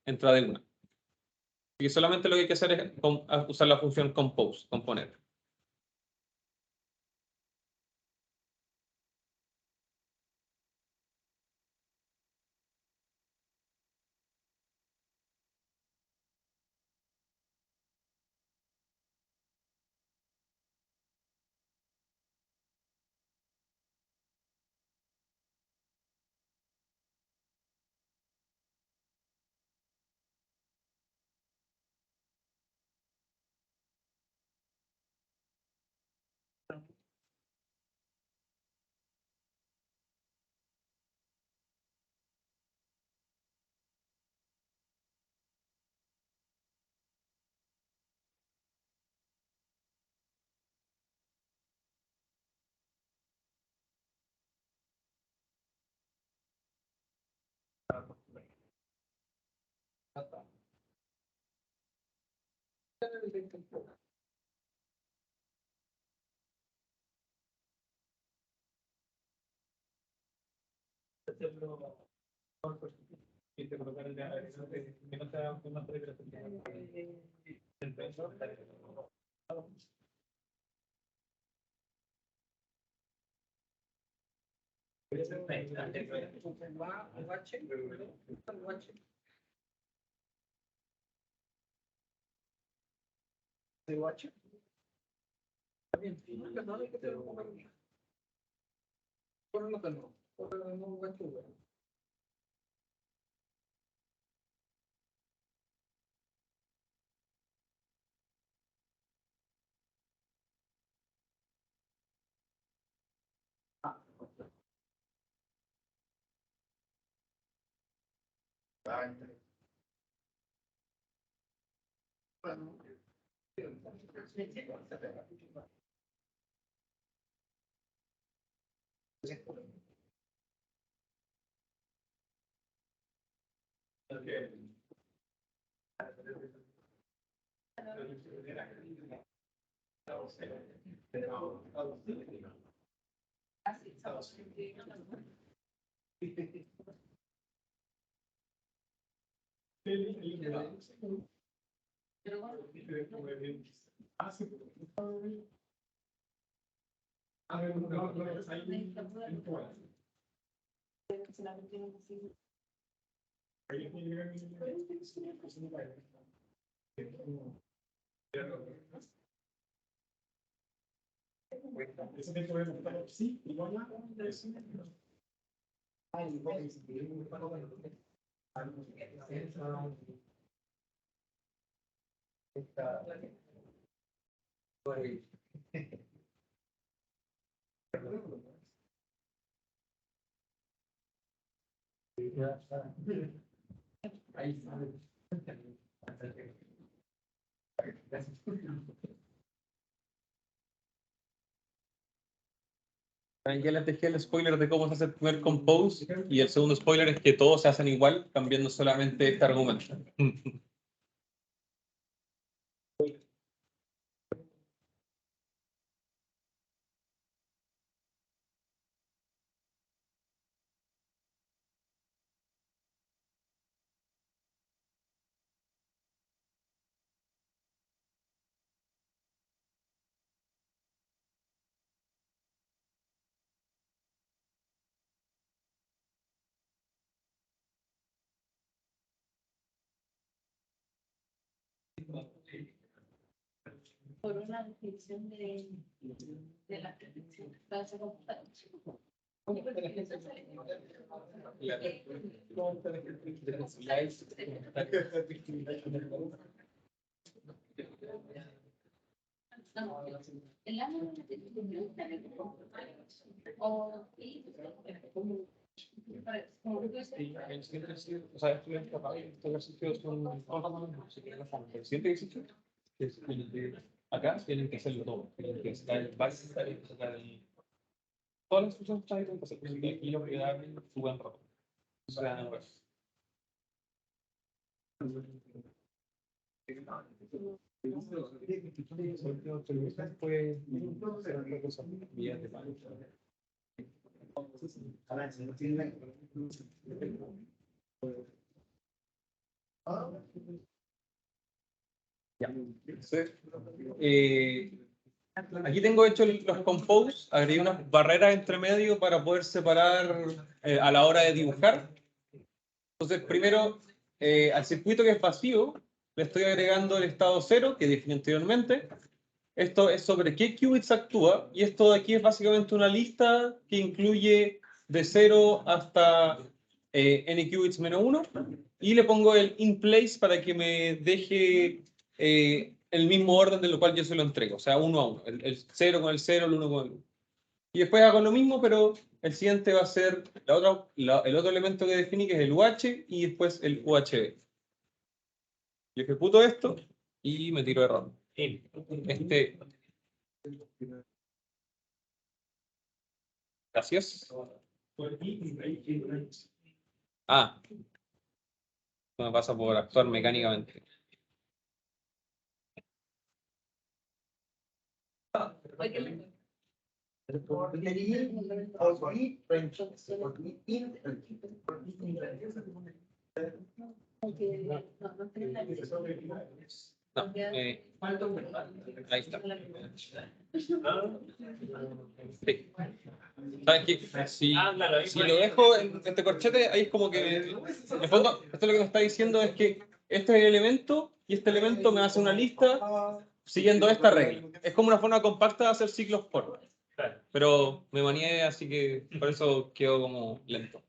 [SPEAKER 1] de una. Así que solamente lo que hay que hacer es usar la función compose, componer.
[SPEAKER 3] Sí, igual.
[SPEAKER 1] Ya les dejé el spoiler de cómo se hace el primer compose y el segundo spoiler es que todos se hacen igual, cambiando solamente este argumento.
[SPEAKER 8] Por una definición de la perfección. Gracias, computador. El año de la definición también o
[SPEAKER 1] O sea, estudiantes capaz, estos ejercicios son el siguiente ejercicio, que es el de acá, tienen que hacerlo todo. Tienen que estar en base, tienen que sacar todas las funciones que tienen que hacer. Y aquí lo que dan su buen rato. Eso se dan en base. Ya. Entonces, aquí tengo hecho los compose, agregué unas barreras entre medio para poder separar a la hora de dibujar. Entonces, primero, al circuito que es vacío, le estoy agregando el estado 0, que definí anteriormente. Esto es sobre qué qubits actúa, y esto de aquí es básicamente una lista que incluye de 0 hasta n qubits menos 1, y le pongo el in place para que me deje el mismo orden de lo cual yo se lo entrego, o sea, 1 a 1, el 0 con el 0, el 1 con el 1. Y después hago lo mismo, pero el siguiente va a ser el otro elemento que definí, que es el UH, y después el UHB. Yo ejecuto esto y me tiro error. Gracias. Ah, no me pasa por actuar mecánicamente. No, ahí está. Sí. ¿Sabes qué? Si lo dejo en este corchete, ahí es como que, en el fondo, esto lo que me está diciendo es que este es el elemento y este elemento me hace una lista siguiendo esta regla. Es como una forma compacta de hacer ciclos forward. Pero me manié, así que por eso quedó como lento.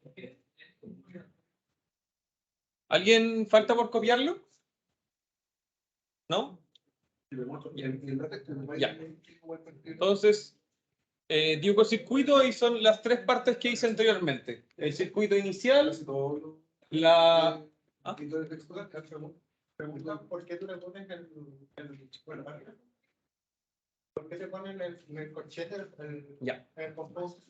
[SPEAKER 1] ¿Alguien falta por copiarlo? ¿No? Ya. Entonces, dibujo circuito y son las tres partes que hice anteriormente. El circuito inicial, la... ¿Ah?
[SPEAKER 7] Preguntan por qué tú le pones bueno, ¿por qué te ponen el corchete,
[SPEAKER 1] Ya.
[SPEAKER 7] el compose?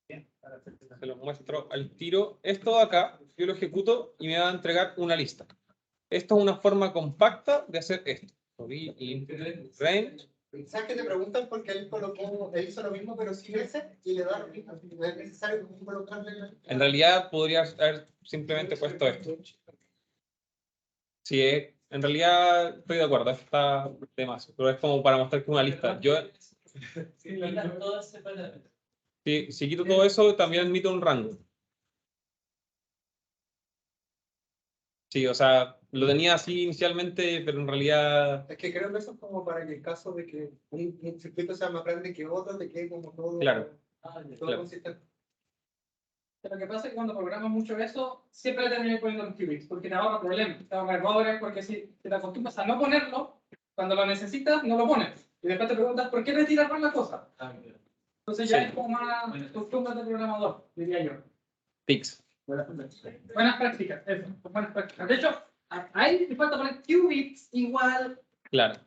[SPEAKER 1] Se lo muestro al tiro. Esto de acá, yo lo ejecuto y me va a entregar una lista. Esto es una forma compacta de hacer esto. Range.
[SPEAKER 7] ¿Sabes que te preguntan por qué él hizo lo mismo pero sin ese y le da lo mismo? No es necesario colocarle
[SPEAKER 1] En realidad podría haber simplemente puesto esto. Sí, en realidad estoy de acuerdo, está de más, pero es como para mostrar que es una lista. Yo, si quito todo eso, también admito un rango. Sí, o sea, lo tenía así inicialmente, pero en realidad...
[SPEAKER 7] Es que creo que eso es como para que el caso de que un circuito sea más grande que otro, te quede como todo,
[SPEAKER 1] Claro.
[SPEAKER 7] todo
[SPEAKER 1] Claro.
[SPEAKER 7] consistente.
[SPEAKER 5] Lo que pasa es que cuando programas mucho eso, siempre le terminas poniendo los qubits, porque te ahorra problemas, te ahorra errores, porque si te acostumbras a no ponerlo, cuando lo necesitas, no lo pones. Y después te preguntas, ¿por qué retirar más la cosa? Entonces ya
[SPEAKER 1] Sí.
[SPEAKER 5] es como más costumbres de programador, diría yo.
[SPEAKER 1] Fix.
[SPEAKER 5] Buenas prácticas, eso, buenas prácticas. De hecho, ahí te falta poner qubits igual,
[SPEAKER 1] Claro.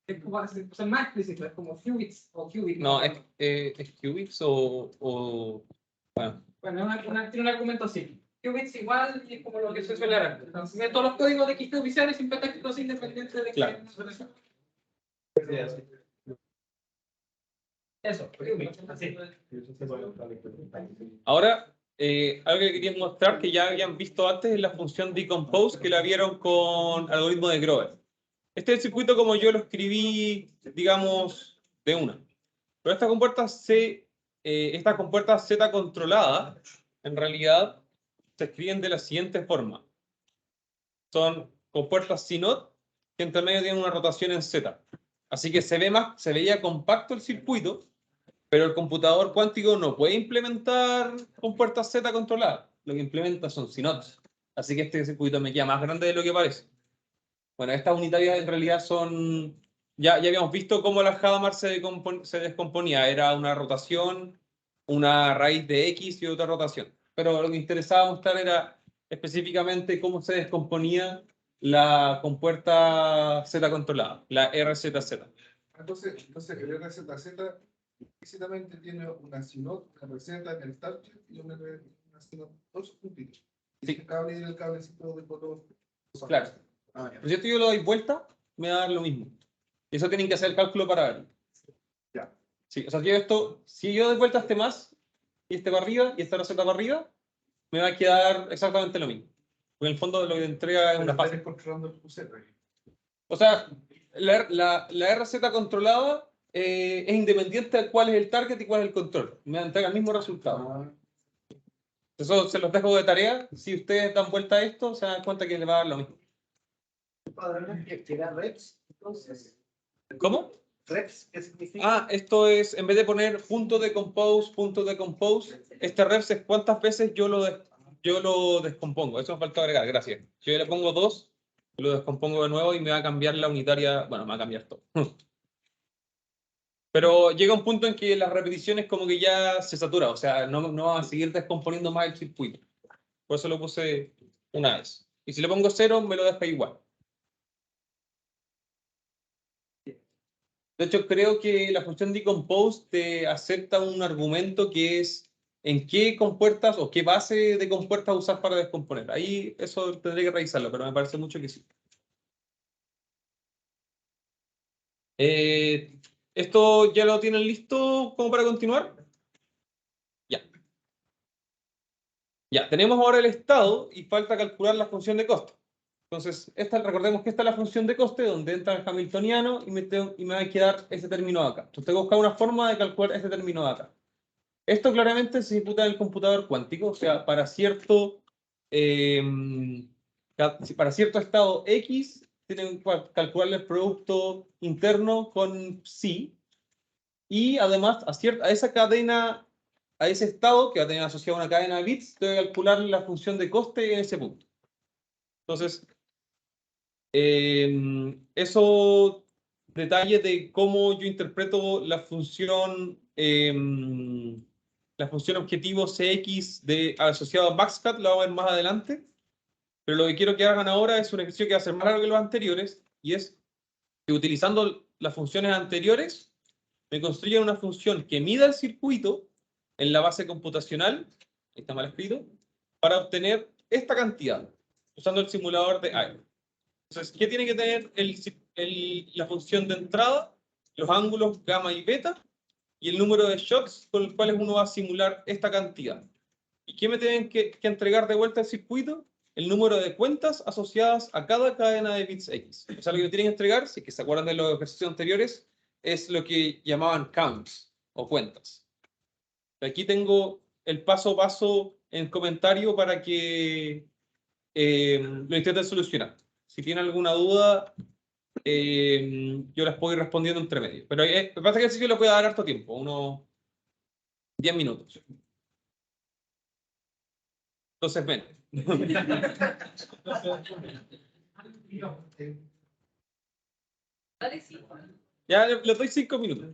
[SPEAKER 5] es como ser más explícito, es como qubits o qubit.
[SPEAKER 1] No, es qubits o... Bueno,
[SPEAKER 5] Bueno, tiene un argumento así. Qubits igual y es como lo que se suele ver. Entonces, todos los códigos de XT oficiales sin pretextos independientes de
[SPEAKER 1] Claro.
[SPEAKER 5] Eso, qubits, así.
[SPEAKER 1] ahora, algo que quería mostrar que ya habían visto antes es la función decompose que la vieron con algoritmo de Grover. Este es el circuito como yo lo escribí, digamos, de una. Pero estas compuertas Z controladas, en realidad, se escriben de la siguiente forma. Son compuertas CNOT que entre medio tienen una rotación en Z. Así que se veía compacto el circuito, pero el computador cuántico no puede implementar compuertas Z controladas. Lo que implementa son CNOTs. Así que este circuito me queda más grande de lo que parece. Bueno, estas unitarias en realidad son... Ya habíamos visto cómo la Hadamard se descomponía. Era una rotación, una raíz de X y otra rotación. Pero lo que interesaba mostrar era específicamente cómo se descomponía la compuerta Z controlada, la RZZ.
[SPEAKER 6] Entonces el RZZ explícitamente tiene una sinot, una receta en el target y una sinot, dos puntitos. Y
[SPEAKER 1] Sí.
[SPEAKER 6] el cable y el cablecito de color.
[SPEAKER 1] Claro.
[SPEAKER 6] Ah, ya.
[SPEAKER 1] Pero si esto yo lo doy vuelta, me va a dar lo mismo. Y eso tienen que hacer el cálculo para verlo.
[SPEAKER 6] Ya.
[SPEAKER 1] Sí, o sea, si yo doy vuelta este más, y este para arriba, y esta receta para arriba, me va a quedar exactamente lo mismo. Porque en el fondo lo que te entrega es una
[SPEAKER 6] Pero
[SPEAKER 1] fase.
[SPEAKER 6] estás controlando el QZ.
[SPEAKER 1] O sea, la RZ controlada es independiente de cuál es el target y cuál es el control. Me entrega el mismo resultado. Eso se los dejo de tarea. Si ustedes dan vuelta a esto, se dan cuenta que le va a dar lo mismo.
[SPEAKER 7] Que era reps, entonces.
[SPEAKER 1] ¿Cómo?
[SPEAKER 7] Reps, ¿qué significa?
[SPEAKER 1] Ah, esto es, en vez de poner punto de compose, este reps es cuántas veces yo lo descompongo. Eso me falta agregar, gracias. Yo le pongo 2, lo descompongo de nuevo y me va a cambiar la unitaria, bueno, me va a cambiar todo. Pero llega un punto en que las repeticiones como que ya se satura, o sea, no va a seguir descomponiendo más el circuito. Por eso lo puse una vez. Y si le pongo 0, me lo deja igual. De hecho, creo que la función decompose te acepta un argumento que es en qué compuertas o qué base de compuertas usar para descomponer. Ahí eso tendré que revisarlo, pero me parece mucho que sí. ¿Esto ya lo tienen listo como para continuar? Ya. Ya, tenemos ahora el estado y falta calcular la función de coste. Entonces, recordemos que esta es la función de coste donde entra el hamiltoniano y me va a quedar este término de acá. Entonces, tengo que buscar una forma de calcular este término de acá. Esto claramente se ejecuta en el computador cuántico, o sea, para cierto estado X, tienen que calcular el producto interno con psi, y además a esa cadena, a ese estado que va a tener asociado una cadena de bits, tengo que calcular la función de coste en ese punto. Entonces, eso, detalles de cómo yo interpreto la función objetivo CX asociado a backscat, lo vamos a ver más adelante. Pero lo que quiero que hagan ahora es un ejercicio que va a ser más largo que los anteriores, y es que utilizando las funciones anteriores, me construyan una función que mida el circuito en la base computacional, está mal escrito, para obtener esta cantidad, usando el simulador de Iron. Entonces, ¿qué tiene que tener la función de entrada? Los ángulos gamma y beta, y el número de shocks con los cuales uno va a simular esta cantidad. ¿Y qué me tienen que entregar de vuelta al circuito? El número de cuentas asociadas a cada cadena de bits X. O sea, lo que me tienen que entregar, si que se acuerdan de los ejercicios anteriores, es lo que llamaban counts o cuentas. Aquí tengo el paso a paso en comentario para que lo intenten solucionar. Si tienen alguna duda, yo las puedo ir respondiendo entre medio. Pero me pasa que el ejercicio lo puede dar harto tiempo, unos 10 minutos. Entonces, ven.
[SPEAKER 8] Dale, sí.
[SPEAKER 1] Ya le doy 5 minutos.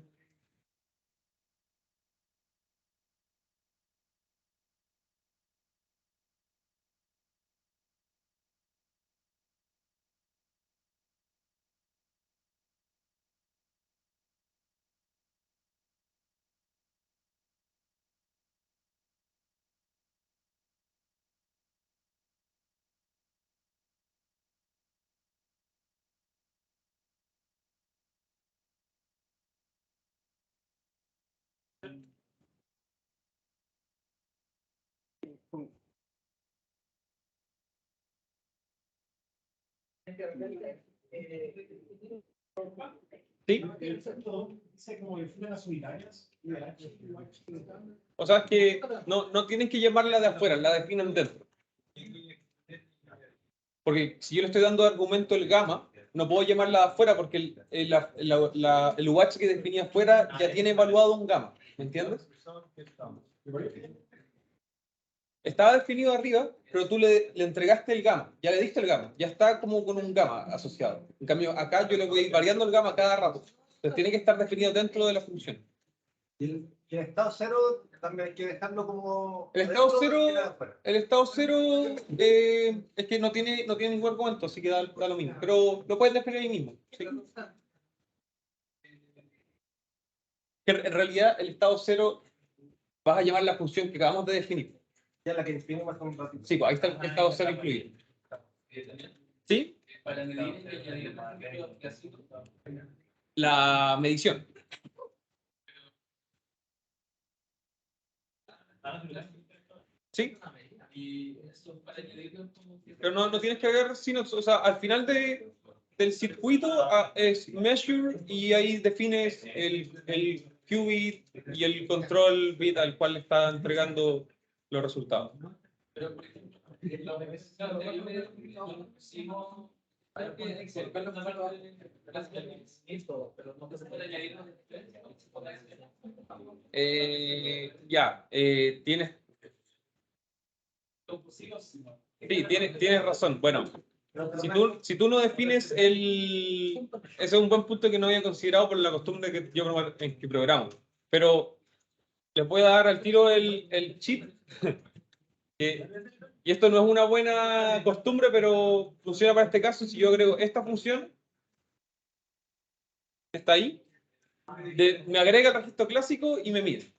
[SPEAKER 1] ¿Sí?
[SPEAKER 3] Dice como de fugas unitarias.
[SPEAKER 1] O sea, es que no tienen que llamarla de afuera, la definen dentro. Porque si yo le estoy dando de argumento el gamma, no puedo llamarla de afuera porque el UH que definía afuera ya tiene evaluado un gamma. ¿Me entiendes? Estaba definido arriba, pero tú le entregaste el gamma, ya le diste el gamma, ya está como con un gamma asociado. En cambio, acá yo le voy a ir variando el gamma cada rato. Entonces tiene que estar definido dentro de la función.
[SPEAKER 7] Y el estado cero también hay que dejarlo como.
[SPEAKER 1] El estado
[SPEAKER 7] adentro
[SPEAKER 1] cero,
[SPEAKER 7] y quedar afuera.
[SPEAKER 1] el estado cero es que no tiene ningún argumento, así que da lo mismo. Pero lo puedes definir ahí mismo. ¿Sí? Que en realidad el estado cero vas a llamar la función que acabamos de definir.
[SPEAKER 7] Ya la que definimos hace un ratito.
[SPEAKER 1] Sí, pues ahí está el estado cero incluido. ¿Sí?
[SPEAKER 4] Para medir
[SPEAKER 1] La medición. ¿Sí? Pero no tienes que agregar, sino, o sea, al final del circuito es measure y ahí defines el qubit y el control bit al cual le está entregando los resultados.
[SPEAKER 4] Pero, por ejemplo, si no hay que explicar pero no se puede añadir
[SPEAKER 1] Ya, tienes. Sí, tienes razón. Bueno, si tú no defines ese es un buen punto que no había considerado por la costumbre que programo. Pero les voy a dar al tiro el chip. Y esto no es una buena costumbre, pero funciona para este caso. Si yo agrego esta función, está ahí, me agrega el registro clásico y me mide.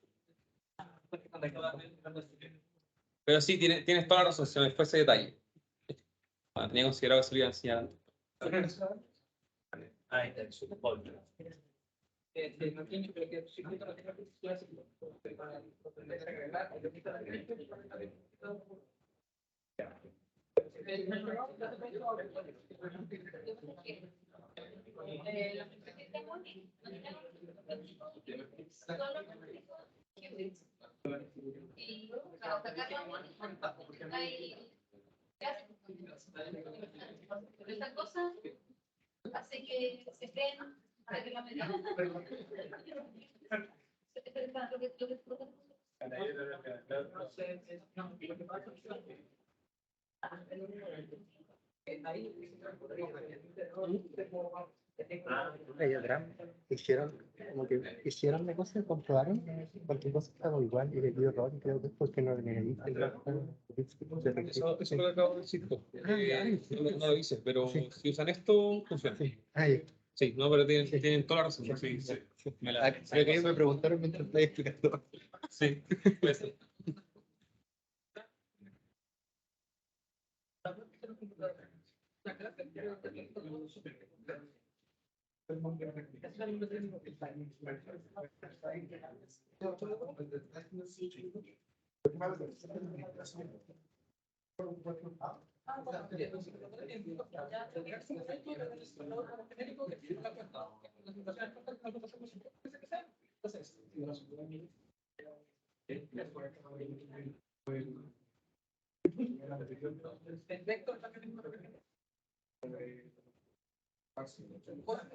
[SPEAKER 1] Pero sí, tienes toda la razón, se me fue ese detalle. Tenía considerado que se lo iba a enseñar antes.
[SPEAKER 4] Ahí está, su pollo. No tiene, pero que si no te lo tienes que hacer, para agregar,
[SPEAKER 8] esta cosa hace que se creen
[SPEAKER 9] Hicieron la cosa, comprobaron, cualquier cosa estaba igual y le dio error y creo que es porque no le diste
[SPEAKER 1] Eso es lo que acabo de decir. No lo hice, pero si usan esto, funciona. Sí, no, pero tienen toda la razón. Sí, sí.
[SPEAKER 9] Creo que ellos me preguntaron mientras estaba explicando.
[SPEAKER 1] Sí, puede ser.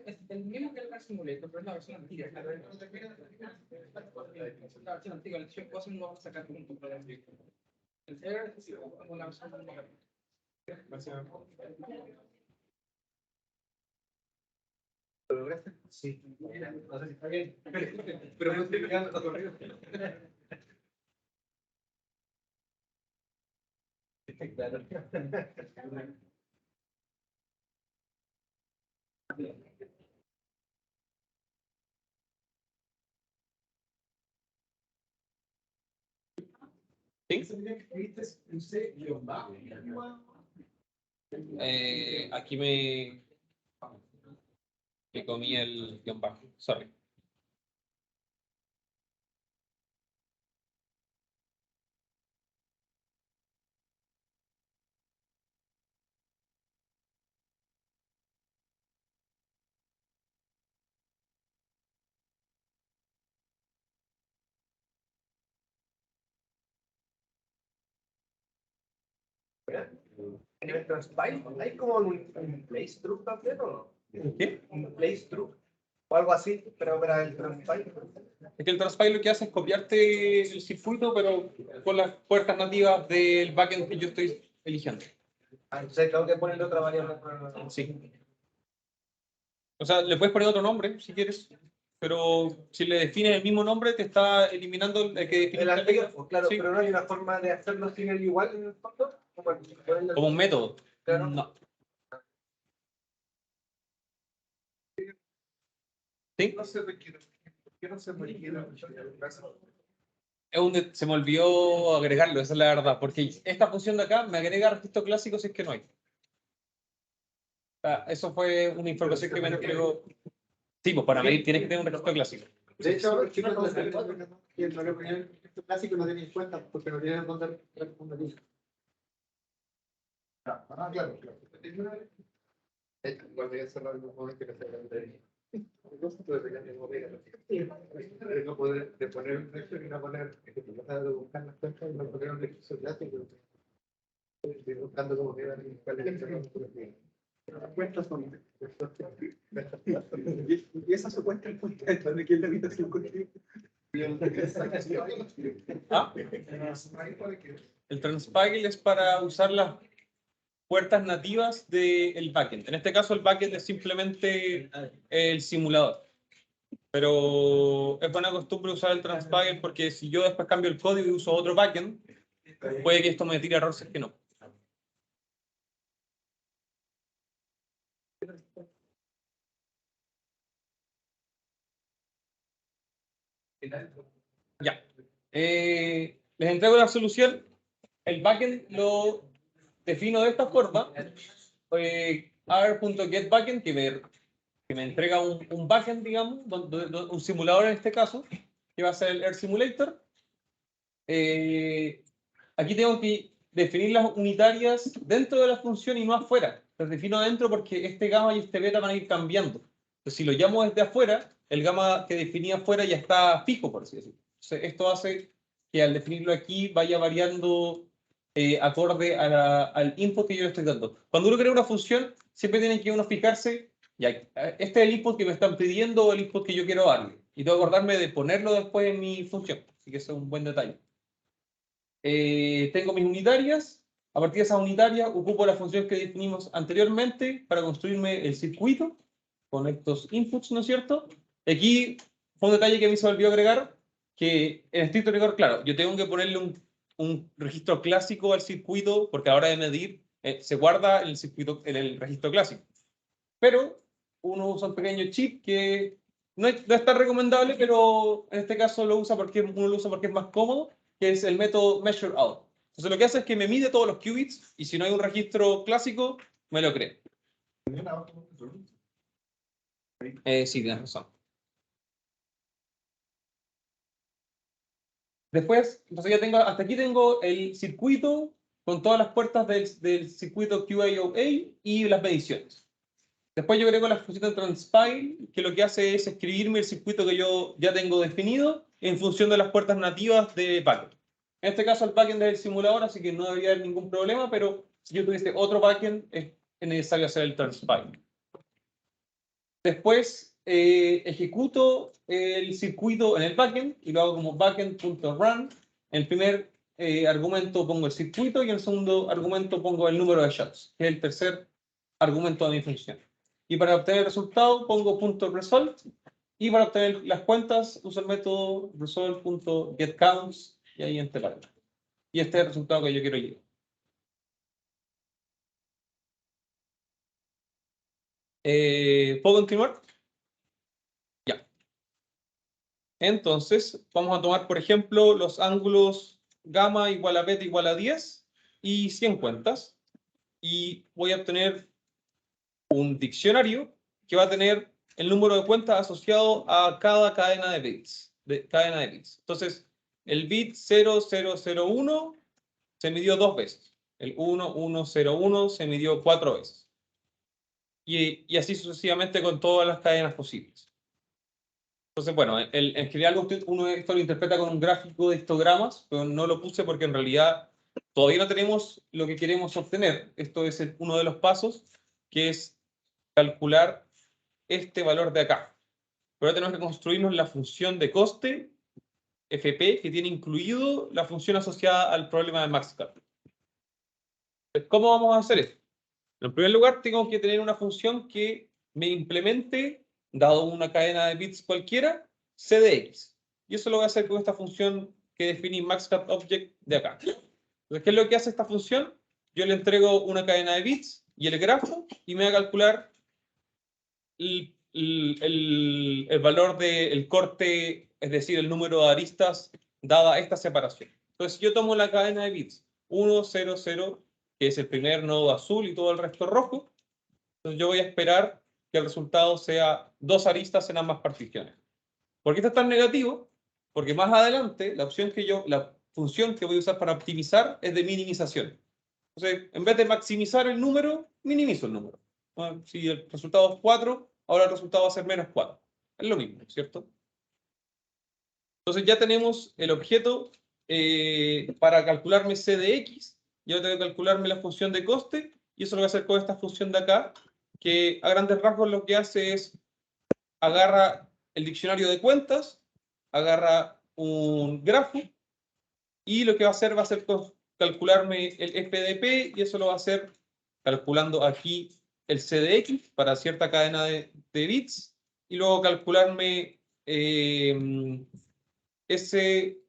[SPEAKER 5] Es el mismo que el Car Simulator, pero es la versión antigua. La versión antigua, el Mission Cosmos no va a sacar puntos para el Air es una versión moderna.
[SPEAKER 7] Sí. No sé si está bien. Pero no estoy mirando la corriente.
[SPEAKER 1] Aquí me comí el guión bajo. Sorry.
[SPEAKER 7] En el Transpile hay como un place truck también, ¿o no?
[SPEAKER 1] ¿Qué?
[SPEAKER 7] Un place truck o algo así, pero para el Transpile.
[SPEAKER 1] Es que el Transpile lo que hace es copiarte el circuito, pero con las puertas nativas del backend que yo estoy eligiendo.
[SPEAKER 7] Entonces tengo que ponerle otra variable.
[SPEAKER 1] Sí. O sea, le puedes poner otro nombre si quieres, pero si le defines el mismo nombre, te está eliminando el que define
[SPEAKER 7] El anterior, pues, claro,
[SPEAKER 1] Sí.
[SPEAKER 7] pero no hay una forma de hacerlo sin el igual en el fondo.
[SPEAKER 1] Como un método.
[SPEAKER 7] Claro.
[SPEAKER 1] No. ¿Sí?
[SPEAKER 6] No se requiere. ¿Por qué no se requiere?
[SPEAKER 1] Se me olvidó agregarlo, esa es la verdad, porque esta función de acá me agrega registro clásico si es que no hay. Eso fue una información que me entregó. Sí, pues para medir tienes que tener un registro clásico.
[SPEAKER 3] De hecho, los chicos y el clásico no tienen en cuenta porque no tienen dónde responder. Claro.
[SPEAKER 6] Igual voy a cerrar el momento que se no poder de poner un precio y no poner, tratar de buscar las cuentas y no poner un registro clásico. Estoy buscando cómo queda
[SPEAKER 3] Las cuentas son. Y esa su cuenta de quién le evita su contenido.
[SPEAKER 1] El Transpile es para usar las puertas nativas del backend. En este caso, el backend es simplemente el simulador. Pero es buena costumbre usar el Transpile porque si yo después cambio el código y uso otro backend, puede que esto me tire errores si es que no. Ya. Les entrego la solución. El backend lo defino de esta forma. R.getBackend que me entrega un backend, digamos, un simulador en este caso, que va a ser el Air Simulator. Aquí tengo que definir las unitarias dentro de la función y no afuera. Las defino adentro porque este gamma y este beta van a ir cambiando. Entonces, si lo llamo desde afuera, el gamma que definía afuera ya está fijo, por así decirlo. Entonces, esto hace que al definirlo aquí vaya variando acorde al input que yo le estoy dando. Cuando uno crea una función, siempre tiene que uno fijarse Ya, este es el input que me están pidiendo, el input que yo quiero darle. Y tengo que acordarme de ponerlo después en mi función. Así que eso es un buen detalle. Tengo mis unitarias. A partir de esas unitarias ocupo la función que definimos anteriormente para construirme el circuito con estos inputs, ¿no es cierto? Aquí fue un detalle que a mí se me olvidó agregar, que en estricto rigor, claro, yo tengo que ponerle un registro clásico al circuito, porque a la hora de medir se guarda en el circuito, en el registro clásico. Pero uno usa un pequeño chip que no es tan recomendable, pero en este caso uno lo usa porque es más cómodo, que es el método measureOut. Entonces lo que hace es que me mide todos los qubits y si no hay un registro clásico, me lo cree. Sí, tienes razón. Después, entonces ya tengo, hasta aquí tengo el circuito con todas las puertas del circuito QAOA y las mediciones. Después yo agrego la función de transpile, que lo que hace es escribirme el circuito que yo ya tengo definido en función de las puertas nativas de backend. En este caso el backend es el simulador, así que no debería haber ningún problema, pero si yo tuviese otro backend, es necesario hacer el transpile. Después ejecuto el circuito en el backend y lo hago como backend.run. En el primer argumento pongo el circuito y en el segundo argumento pongo el número de shots, que es el tercer argumento de mi función. Y para obtener el resultado pongo .result y para obtener las cuentas uso el método result.getCounts y ahí enterarlo. Y este es el resultado que yo quiero llegar. ¿Puedo continuar? Ya. Entonces, vamos a tomar, por ejemplo, los ángulos gamma igual a beta igual a 10 y 100 cuentas. Y voy a obtener un diccionario que va a tener el número de cuentas asociado a cada cadena de bits. Entonces, el bit 0001 se midió 2 veces. El 1101 se midió 4 veces. Y así sucesivamente con todas las cadenas posibles. Entonces, bueno, en general uno esto lo interpreta con un gráfico de histogramas, pero no lo puse porque en realidad todavía no tenemos lo que queremos obtener. Esto es uno de los pasos, que es calcular este valor de acá. Pero tenemos que construirnos la función de coste, FP, que tiene incluido la función asociada al problema de Max-Cut. ¿Cómo vamos a hacer esto? En primer lugar, tengo que tener una función que me implemente, dado una cadena de bits cualquiera, c de x. Y eso lo voy a hacer con esta función que definí MaxCutObject de acá. Entonces, ¿qué es lo que hace esta función? Yo le entrego una cadena de bits y el grafo y me va a calcular el valor del corte, es decir, el número de aristas dada esta separación. Entonces, si yo tomo la cadena de bits 1, 0, 0, que es el primer nodo azul y todo el resto rojo, entonces yo voy a esperar que el resultado sea 2 aristas en ambas particiones. ¿Por qué esto es tan negativo? Porque más adelante la función que voy a usar para optimizar es de minimización. Entonces, en vez de maximizar el número, minimizo el número. Si el resultado es 4, ahora el resultado va a ser menos 4. Es lo mismo, ¿cierto? Entonces ya tenemos el objeto para calcularme c de x. Yo tengo que calcularme la función de coste, y eso lo voy a hacer con esta función de acá, que a grandes rasgos lo que hace es agarra el diccionario de cuentas, agarra un grafo, y lo que va a hacer calcularme el FDP, y eso lo va a hacer calculando aquí el c de x para cierta cadena de bits, y luego calcularme ese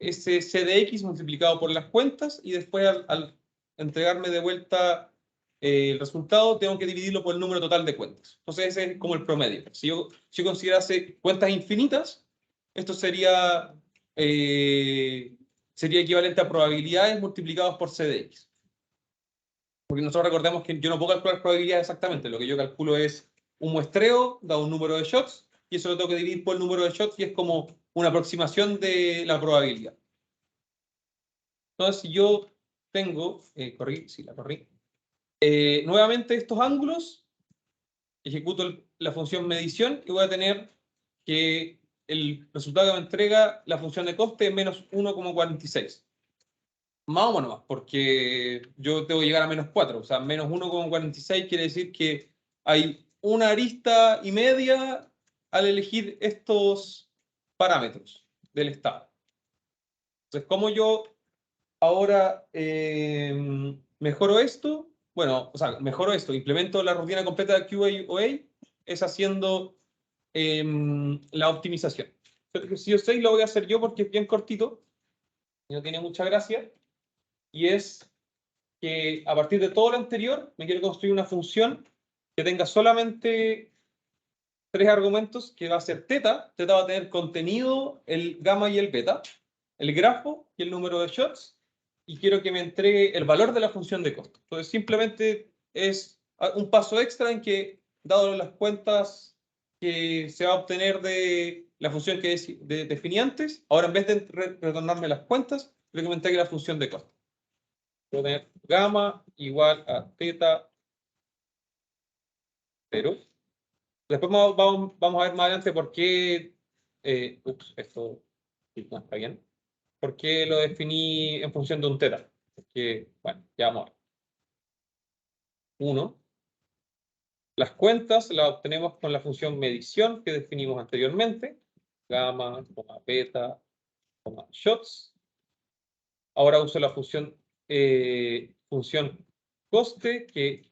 [SPEAKER 1] c de x multiplicado por las cuentas, y después al entregarme de vuelta el resultado, tengo que dividirlo por el número total de cuentas. Entonces ese es como el promedio. Si yo considerase cuentas infinitas, esto sería equivalente a probabilidades multiplicadas por c de x. Porque nosotros recordemos que yo no puedo calcular probabilidades exactamente. Lo que yo calculo es un muestreo, dado un número de shots, y eso lo tengo que dividir por el número de shots, y es como una aproximación de la probabilidad. Entonces, si yo tengo, corrí. Nuevamente estos ángulos, ejecuto la función medición y voy a tener que el resultado que me entrega la función de coste es menos 1,46. Más o menos, porque yo tengo que llegar a menos 4. O sea, menos 1,46 quiere decir que hay una arista y media al elegir estos parámetros del estado. Entonces, ¿cómo yo ahora mejoro esto? Bueno, o sea, mejoro esto, implemento la rutina completa de QA/OA, es haciendo la optimización. Si yo sé, lo voy a hacer yo porque es bien cortito, y no tiene mucha gracia, y es que a partir de todo lo anterior me quiero construir una función que tenga solamente 3 argumentos, que va a ser teta. Teta va a tener contenido, el gamma y el beta, el grafo y el número de shots, y quiero que me entregue el valor de la función de costo. Entonces simplemente es un paso extra en que, dado las cuentas que se va a obtener de la función que definí antes, ahora en vez de retornarme las cuentas, quiero que me entregue la función de costo. Voy a tener gamma igual a teta 0. Después vamos a ver más adelante por qué, esto no está bien, por qué lo definí en función de un teta. Porque, bueno, ya vamos a ver. 1. Las cuentas las obtenemos con la función medición que definimos anteriormente, gamma, beta, shots. Ahora uso la función coste, que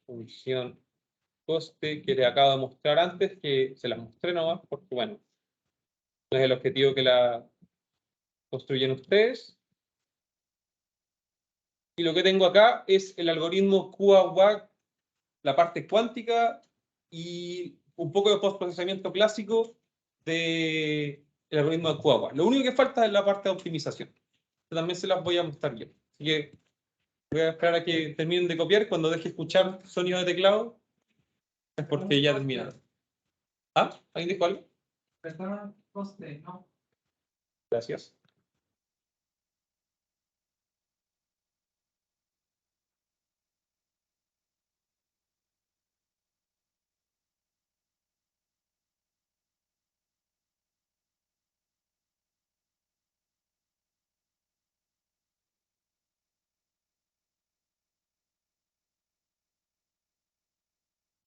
[SPEAKER 1] le acabo de mostrar antes, que se las mostré nomás, porque bueno, no es el objetivo que la construyen ustedes. Y lo que tengo acá es el algoritmo QA/WAG, la parte cuántica y un poco de postprocesamiento clásico del algoritmo de QA/WAG. Lo único que falta es la parte de optimización. También se las voy a mostrar yo. Así que voy a esperar a que terminen de copiar. Cuando deje escuchar sonido de teclado, es porque ya terminaron. ¿Ah? ¿Alguien dijo algo?
[SPEAKER 5] Perdón, coste, no.
[SPEAKER 1] Gracias.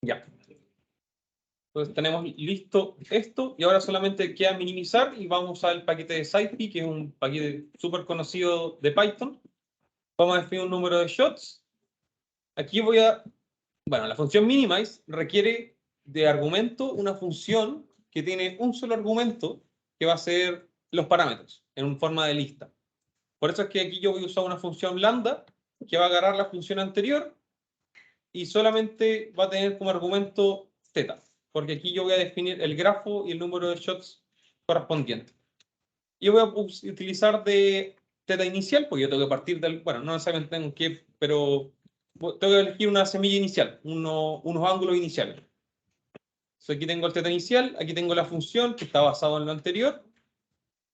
[SPEAKER 1] Ya. Entonces tenemos listo esto y ahora solamente queda minimizar y vamos a usar el paquete de SciPy, que es un paquete súper conocido de Python. Vamos a definir un número de shots. Aquí bueno, la función minimize requiere de argumento una función que tiene un solo argumento que va a ser los parámetros en forma de lista. Por eso es que aquí yo voy a usar una función lambda que va a agarrar la función anterior y solamente va a tener como argumento θ, porque aquí yo voy a definir el grafo y el número de shots correspondientes. Y voy a utilizar de θ inicial, porque yo tengo que partir del, bueno, no necesariamente tengo que, pero tengo que elegir una semilla inicial, unos ángulos iniciales. Entonces aquí tengo el θ inicial, aquí tengo la función que está basada en lo anterior,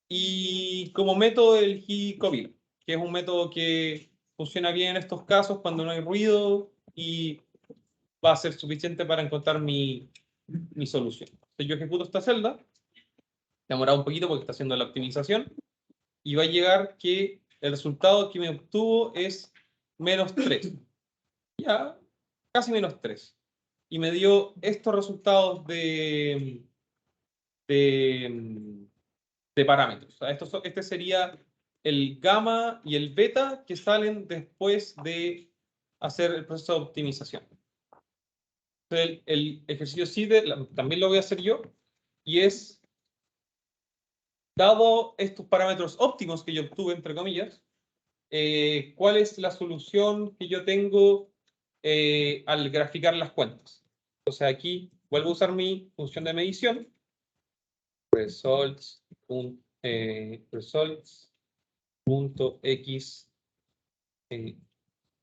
[SPEAKER 1] y como método elegí copy, que es un método que funciona bien en estos casos cuando no hay ruido y va a ser suficiente para encontrar mi solución. Entonces yo ejecuto esta celda, demorado un poquito porque está haciendo la optimización, y va a llegar que el resultado que me obtuvo es -3. Ya, casi -3. Y me dio estos resultados de parámetros. O sea, este sería el gamma y el beta que salen después de hacer el proceso de optimización. Entonces, el ejercicio SIDE también lo voy a hacer yo, y es, dado estos parámetros óptimos que yo obtuve, entre comillas, ¿cuál es la solución que yo tengo al graficar las cuentas? Entonces aquí vuelvo a usar mi función de medición, results.x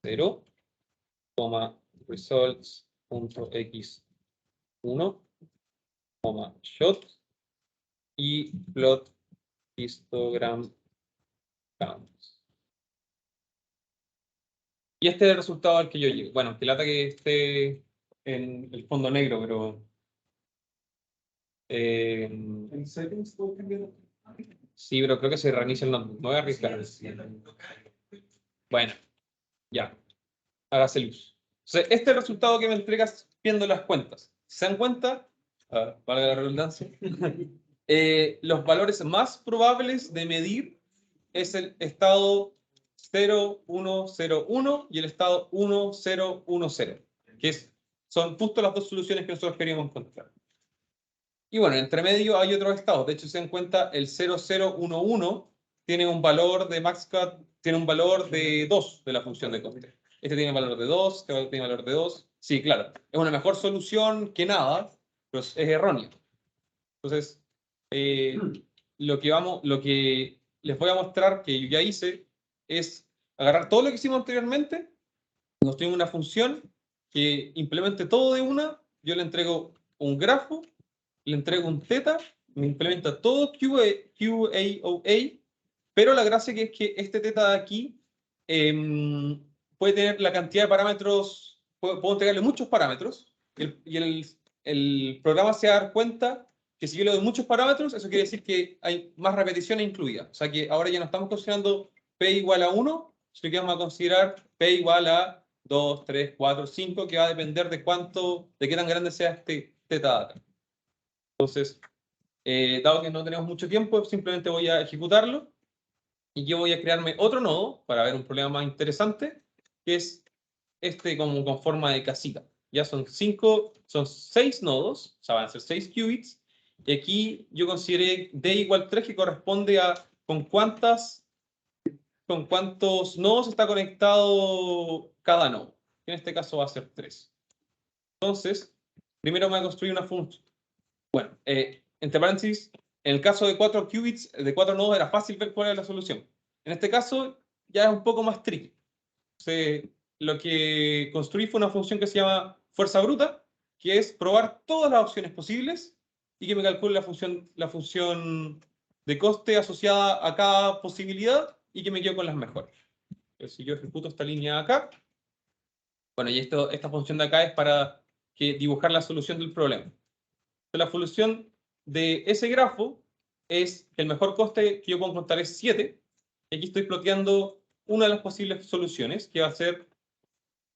[SPEAKER 1] 0, results.x 1, shot, y plot histogram counts. Y este es el resultado al que yo llego. Bueno, que lata que esté en el fondo negro, pero
[SPEAKER 3] ¿En settings puedo cambiar?
[SPEAKER 1] sí, pero creo que se reinicia el notebook. Me voy a arriesgar. Bueno, ya. Hágase luz. O sea, este es el resultado que me entregas viendo las cuentas. ¿Se dan cuenta? Valga la redundancia. Los valores más probables de medir es el estado 0101 y el estado 1010, que son justo las dos soluciones que nosotros queríamos encontrar. Y bueno, entre medio hay otros estados. De hecho, si se dan cuenta, el 0011 tiene un valor de maxcut, tiene un valor de 2 de la función de coste. Este tiene valor de 2, este tiene valor de 2. Sí, claro, es una mejor solución que nada, pero es erróneo. Entonces, lo que les voy a mostrar que yo ya hice es agarrar todo lo que hicimos anteriormente, construir una función que implemente todo de una, yo le entrego un grafo, le entrego un θ, me implementa todo QAOA, pero la gracia que es que este θ de aquí puede tener la cantidad de parámetros, puedo entregarle muchos parámetros, y el programa se va a dar cuenta que si yo le doy muchos parámetros, eso quiere decir que hay más repeticiones incluidas. O sea que ahora ya no estamos considerando P igual a 1, sino que vamos a considerar P igual a 2, 3, 4, 5, que va a depender de qué tan grande sea este θ data. Entonces, dado que no tenemos mucho tiempo, simplemente voy a ejecutarlo y yo voy a crearme otro nodo para ver un problema más interesante, que es este como con forma de casita. Ya son 6 nodos, o sea, van a ser 6 qubits, y aquí yo consideré d igual 3, que corresponde a con cuántos nodos está conectado cada nodo. En este caso va a ser 3. Entonces, primero me voy a construir una función. Bueno, entre paréntesis, en el caso de 4 qubits, de 4 nodos, era fácil ver cuál era la solución. En este caso, ya es un poco más tricky. Entonces, lo que construí fue una función que se llama fuerza bruta, que es probar todas las opciones posibles y que me calcule la función de coste asociada a cada posibilidad y que me quedo con las mejores. Entonces, si yo ejecuto esta línea acá, bueno, y esta función de acá es para dibujar la solución del problema. La solución de ese grafo es el mejor coste que yo puedo encontrar es 7. Y aquí estoy ploteando una de las posibles soluciones, que va a ser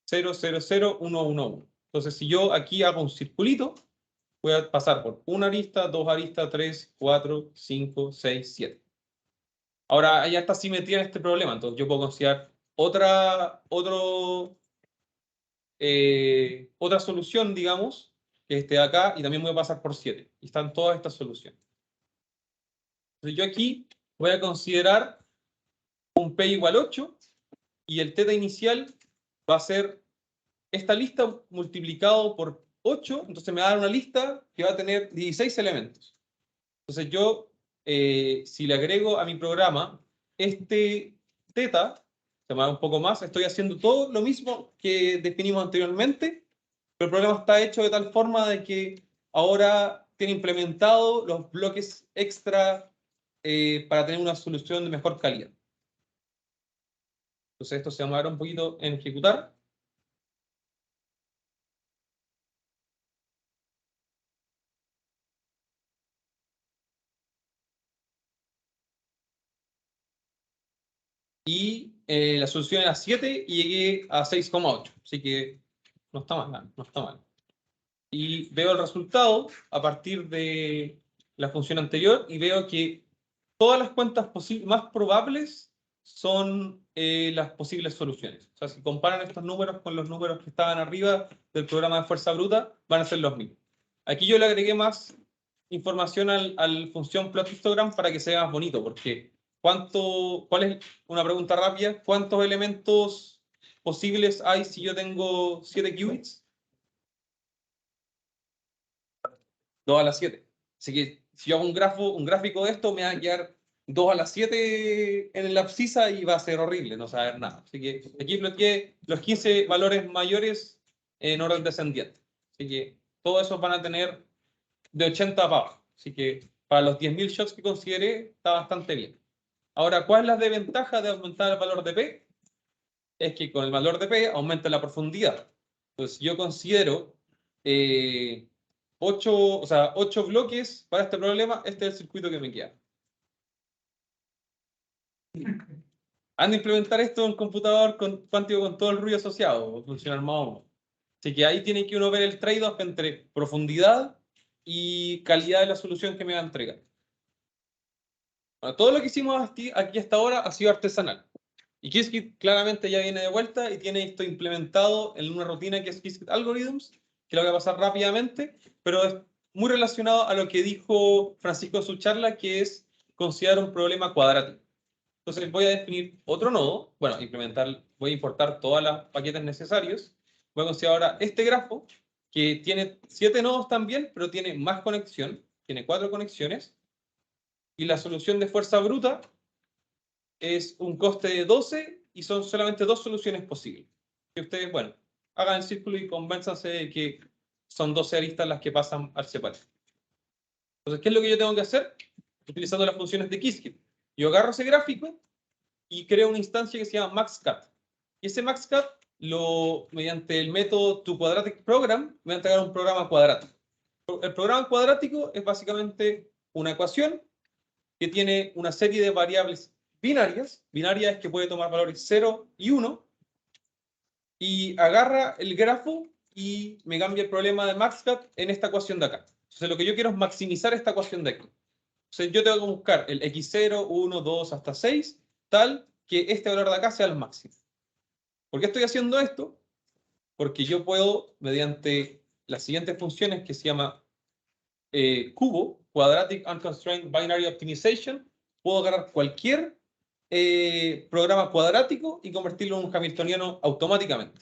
[SPEAKER 1] 000111. Entonces, si yo aquí hago un circulito, voy a pasar por una arista, 2 aristas, 3, 4, 5, 6, 7. Ahora, hay harta simetría en este problema, entonces yo puedo considerar otra solución, digamos, que esté acá, y también voy a pasar por 7. Y están todas estas soluciones. Entonces yo aquí voy a considerar un P igual 8, y el θ inicial va a ser esta lista multiplicado por 8, entonces me va a dar una lista que va a tener 16 elementos. Entonces yo, si le agrego a mi programa este θ, se me va un poco más, estoy haciendo todo lo mismo que definimos anteriormente, pero el programa está hecho de tal forma de que ahora tiene implementado los bloques extra para tener una solución de mejor calidad. Entonces esto se va a demorar un poquito en ejecutar. Y la solución era 7 y llegué a 6,8. Así que no está mal, no está mal. Y veo el resultado a partir de la función anterior y veo que todas las cuentas más probables son las posibles soluciones. O sea, si comparan estos números con los números que estaban arriba del programa de fuerza bruta, van a ser los mismos. Aquí yo le agregué más información al función plot histogram para que sea más bonito, porque ¿cuál es una pregunta rápida? ¿Cuántos elementos posibles hay si yo tengo 7 qubits? 2 a la 7. Así que si yo hago un gráfico de esto, me va a quedar 2 a la 7 en la abscisa y va a ser horrible, no saber nada. Así que aquí bloqueé los 15 valores mayores en orden descendiente. Así que todos esos van a tener de 80 para abajo. Así que para los 10.000 shots que consideré, está bastante bien. Ahora, ¿cuál es la desventaja de aumentar el valor de P? Es que con el valor de P aumenta la profundidad. Entonces, yo considero 8 bloques para este problema. Este es el circuito que me queda. Han de implementar esto en un computador cuántico con todo el ruido asociado, va a funcionar más o menos. Así que ahí tiene que uno ver el trade-off entre profundidad y calidad de la solución que me va a entregar. Bueno, todo lo que hicimos aquí hasta ahora ha sido artesanal. Y Qiskit claramente ya viene de vuelta y tiene esto implementado en una rutina que es Qiskit Algorithms, que lo voy a pasar rápidamente, pero es muy relacionado a lo que dijo Francisco en su charla, que es considerar un problema cuadrático. Entonces voy a definir otro nodo, bueno, voy a importar todos los paquetes necesarios. Voy a considerar ahora este grafo, que tiene 7 nodos también, pero tiene más conexión, tiene 4 conexiones. Y la solución de fuerza bruta es un coste de 12 y son solamente 2 soluciones posibles. Que ustedes, bueno, hagan el círculo y convénzanse de que son 12 aristas las que pasan al separar. Entonces, ¿qué es lo que yo tengo que hacer? Utilizando las funciones de Qiskit. Yo agarro ese gráfico y creo una instancia que se llama maxcat. Y ese maxcat, mediante el método toQuadraticProgram, me va a entregar un programa cuadrático. El programa cuadrático es básicamente una ecuación que tiene una serie de variables binarias. Binaria es que puede tomar valores 0 y 1. Y agarra el grafo y me cambia el problema de maxcat en esta ecuación de acá. Entonces lo que yo quiero es maximizar esta ecuación de aquí. Entonces yo tengo que buscar el x0, 1, 2, hasta 6, tal que este valor de acá sea el máximo. ¿Por qué estoy haciendo esto? Porque yo puedo, mediante las siguientes funciones que se llama cubo, Quadratic Unconstrained Binary Optimization, puedo agarrar cualquier programa cuadrático y convertirlo en un hamiltoniano automáticamente.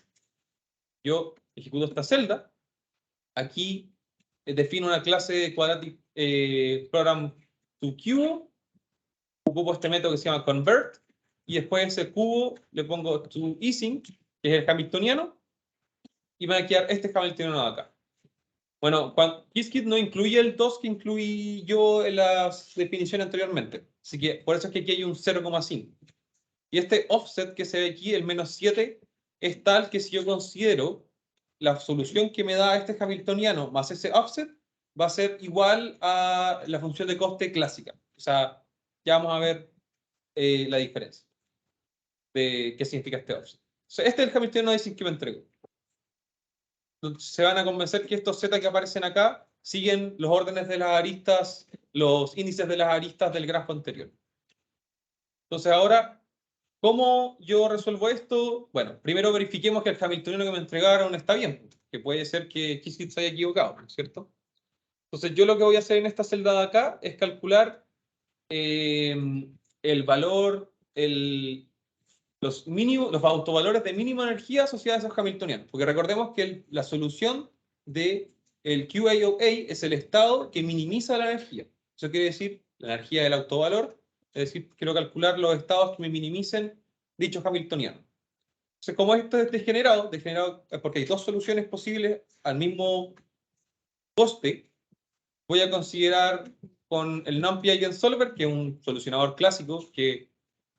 [SPEAKER 1] Yo ejecuto esta celda. Aquí defino una clase de Quadratic Program to Cubo. Ocupo este método que se llama convert. Y después ese cubo le pongo to Ising, que es el hamiltoniano. Y me va a quedar este hamiltoniano de acá. Bueno, Qiskit no incluye el 2 que incluí yo en las definiciones anteriormente. Así que por eso es que aquí hay un 0,5. Y este offset que se ve aquí, el menos 7, es tal que si yo considero la solución que me da este hamiltoniano más ese offset, va a ser igual a la función de coste clásica. O sea, ya vamos a ver la diferencia de qué significa este offset. O sea, este es el hamiltoniano de Ising que me entregó. Se van a convencer que estos z que aparecen acá siguen los órdenes de las aristas, los índices de las aristas del grafo anterior. Entonces ahora, ¿cómo yo resuelvo esto? Bueno, primero verifiquemos que el hamiltoniano que me entregaron está bien, que puede ser que Qiskit se haya equivocado, ¿no es cierto? Entonces yo lo que voy a hacer en esta celda de acá es calcular el valor, los autovalores de mínima energía asociados a esos hamiltonianos. Porque recordemos que la solución del QAOA es el estado que minimiza la energía. Eso quiere decir la energía del autovalor. Es decir, quiero calcular los estados que me minimicen dichos hamiltonianos. Entonces, como esto es degenerado porque hay 2 soluciones posibles al mismo coste, voy a considerar con el NumPy Eigensolver, que es un solucionador clásico que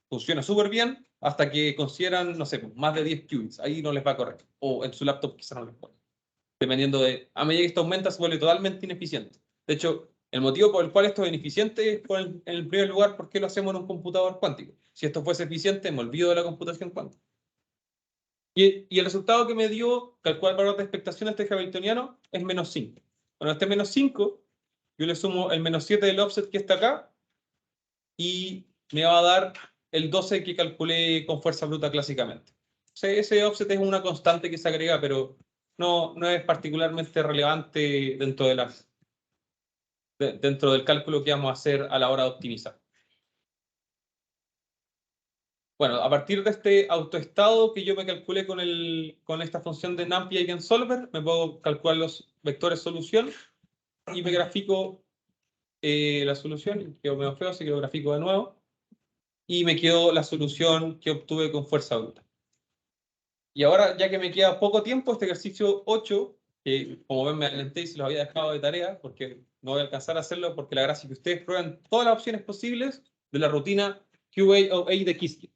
[SPEAKER 1] funciona súper bien, hasta que consideran, no sé, más de 10 qubits. Ahí no les va a correr. O en su laptop quizá no les corre. Dependiendo de... A medida que esto aumenta, se vuelve totalmente ineficiente. De hecho, el motivo por el cual esto es ineficiente es, en el primer lugar, ¿por qué lo hacemos en un computador cuántico? Si esto fuese eficiente, me olvido de la computación cuántica. Y el resultado que me dio, calcular el valor de expectación de este hamiltoniano, es menos 5. Bueno, este menos 5, yo le sumo el menos 7 del offset que está acá, y me va a dar el 12 que calculé con fuerza bruta clásicamente. O sea, ese offset es una constante que se agrega, pero no es particularmente relevante dentro del cálculo que vamos a hacer a la hora de optimizar. Bueno, a partir de este autoestado que yo me calculé con esta función de NumPy Eigensolver, me puedo calcular los vectores solución y me grafico la solución. Quedó medio feo, así que lo grafico de nuevo. Y me quedó la solución que obtuve con fuerza bruta. Y ahora, ya que me queda poco tiempo, este ejercicio 8, que como ven me adelanté y se los había dejado de tarea, porque no voy a alcanzar a hacerlo, porque la gracia es que ustedes prueben todas las opciones posibles de la rutina QAOA de Qiskit.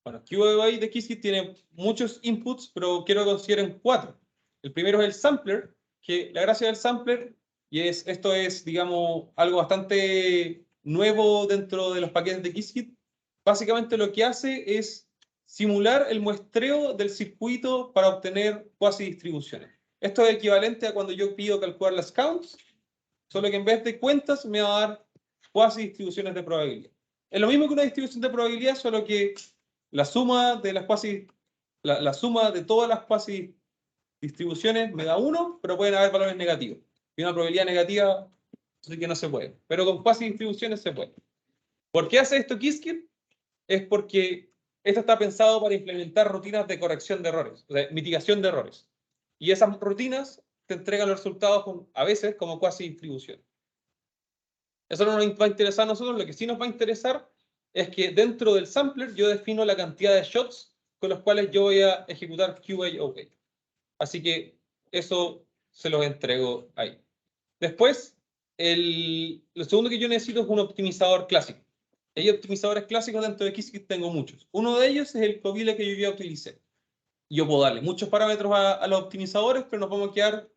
[SPEAKER 1] Bueno, QAOA de Qiskit tiene muchos inputs, pero quiero que consideren 4. El primero es el sampler, que la gracia del sampler, esto es, digamos, algo bastante nuevo dentro de los paquetes de Qiskit. Básicamente lo que hace es simular el muestreo del circuito para obtener cuasi distribuciones. Esto es equivalente a cuando yo pido calcular las counts, solo que en vez de cuentas me va a dar cuasi distribuciones de probabilidad. Es lo mismo que una distribución de probabilidad, solo que la suma de las la suma de todas las cuasi distribuciones me da 1, pero pueden haber valores negativos. Y una probabilidad negativa, así que no se puede. Pero con cuasi distribuciones se puede. ¿Por qué hace esto Qiskit? Es porque esto está pensado para implementar rutinas de corrección de errores, o sea, mitigación de errores. Y esas rutinas te entregan los resultados a veces como cuasi distribución. Eso no nos va a interesar a nosotros. Lo que sí nos va a interesar es que dentro del sampler yo defino la cantidad de shots con los cuales yo voy a ejecutar QA/OK. Así que eso se los entrego ahí. Después, lo segundo que yo necesito es un optimizador clásico. Hay optimizadores clásicos dentro de Qiskit, tengo muchos. Uno de ellos es el Covile que yo ya utilicé. Yo puedo darle muchos parámetros a los optimizadores, pero nos vamos a quedar,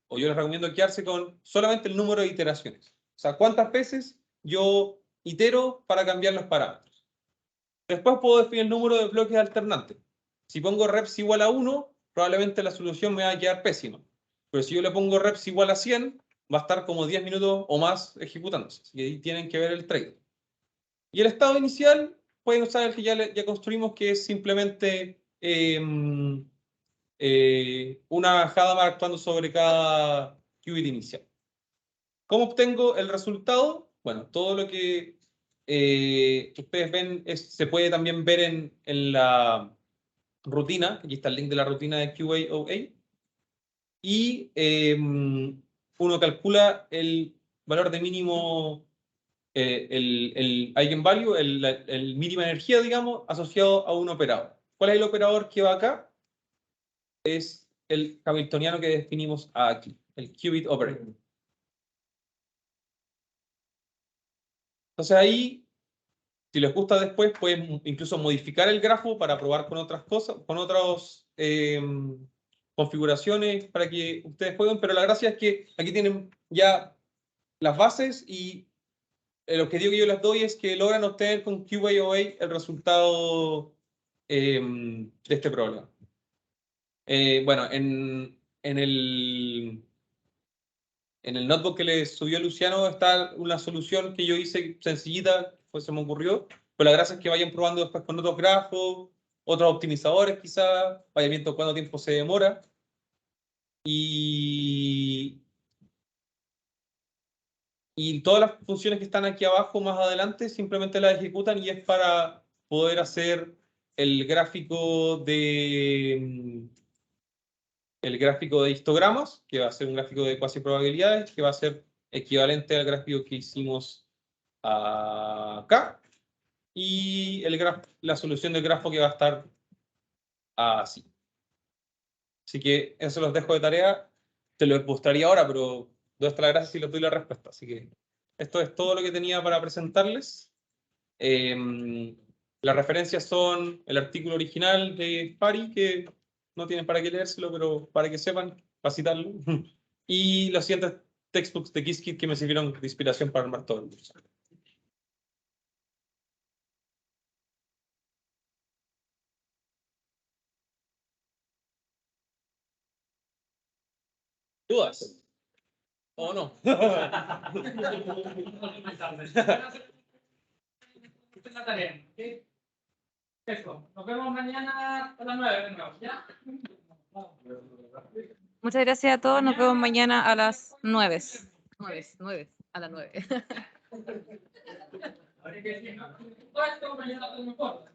[SPEAKER 1] o yo les recomiendo quedarse con solamente el número de iteraciones. O sea, cuántas veces yo itero para cambiar los parámetros. Después puedo definir el número de bloques alternantes. Si pongo reps igual a 1, probablemente la solución me va a quedar pésima. Pero si yo le pongo reps igual a 100, va a estar como 10 minutos o más ejecutándose. Así que ahí tienen que ver el trade. Y el estado inicial, pueden usar el que ya construimos, que es simplemente una Hadamard actuando sobre cada qubit inicial. ¿Cómo obtengo el resultado? Bueno, todo lo que ustedes ven se puede también ver en la rutina. Aquí está el link de la rutina de QA/OA. Y uno calcula el valor de mínimo, el eigenvalue, el mínima energía, digamos, asociado a un operador. ¿Cuál es el operador que va acá? Es el hamiltoniano que definimos aquí, el qubit operator. Entonces ahí, si les gusta después, pueden incluso modificar el grafo para probar con otras cosas, con otras configuraciones para que ustedes jueguen, pero la gracia es que aquí tienen ya las bases y el objetivo que yo les doy es que logran obtener con QA/OA el resultado de este problema. Bueno, en el notebook que le subió Luciano está una solución que yo hice sencillita, pues se me ocurrió, pero la gracia es que vayan probando después con otros grafos, otros optimizadores quizás, vayan viendo cuánto tiempo se demora. Y todas las funciones que están aquí abajo más adelante simplemente las ejecutan y es para poder hacer el gráfico de histogramas, que va a ser un gráfico de cuasi probabilidades, que va a ser equivalente al gráfico que hicimos acá, y la solución del grafo que va a estar así. Así que eso los dejo de tarea. Te lo mostraría ahora, pero ¿dónde está la gracia si les doy la respuesta? Así que esto es todo lo que tenía para presentarles. Las referencias son el artículo original de Pari, que no tienen para qué leérselo, pero para que sepan, para citarlo. Y los siguientes textbooks de Qiskit que me sirvieron de inspiración para armar todo el curso. ¿Dudas? ¿O no?
[SPEAKER 5] Eso. Nos vemos mañana a las 9 de nuevo, ¿ya?
[SPEAKER 10] Muchas gracias a todos. Nos vemos mañana a las 9. 9, a las 9.
[SPEAKER 5] Ahora que sí, ¿no? Todo esto mañana no me importa.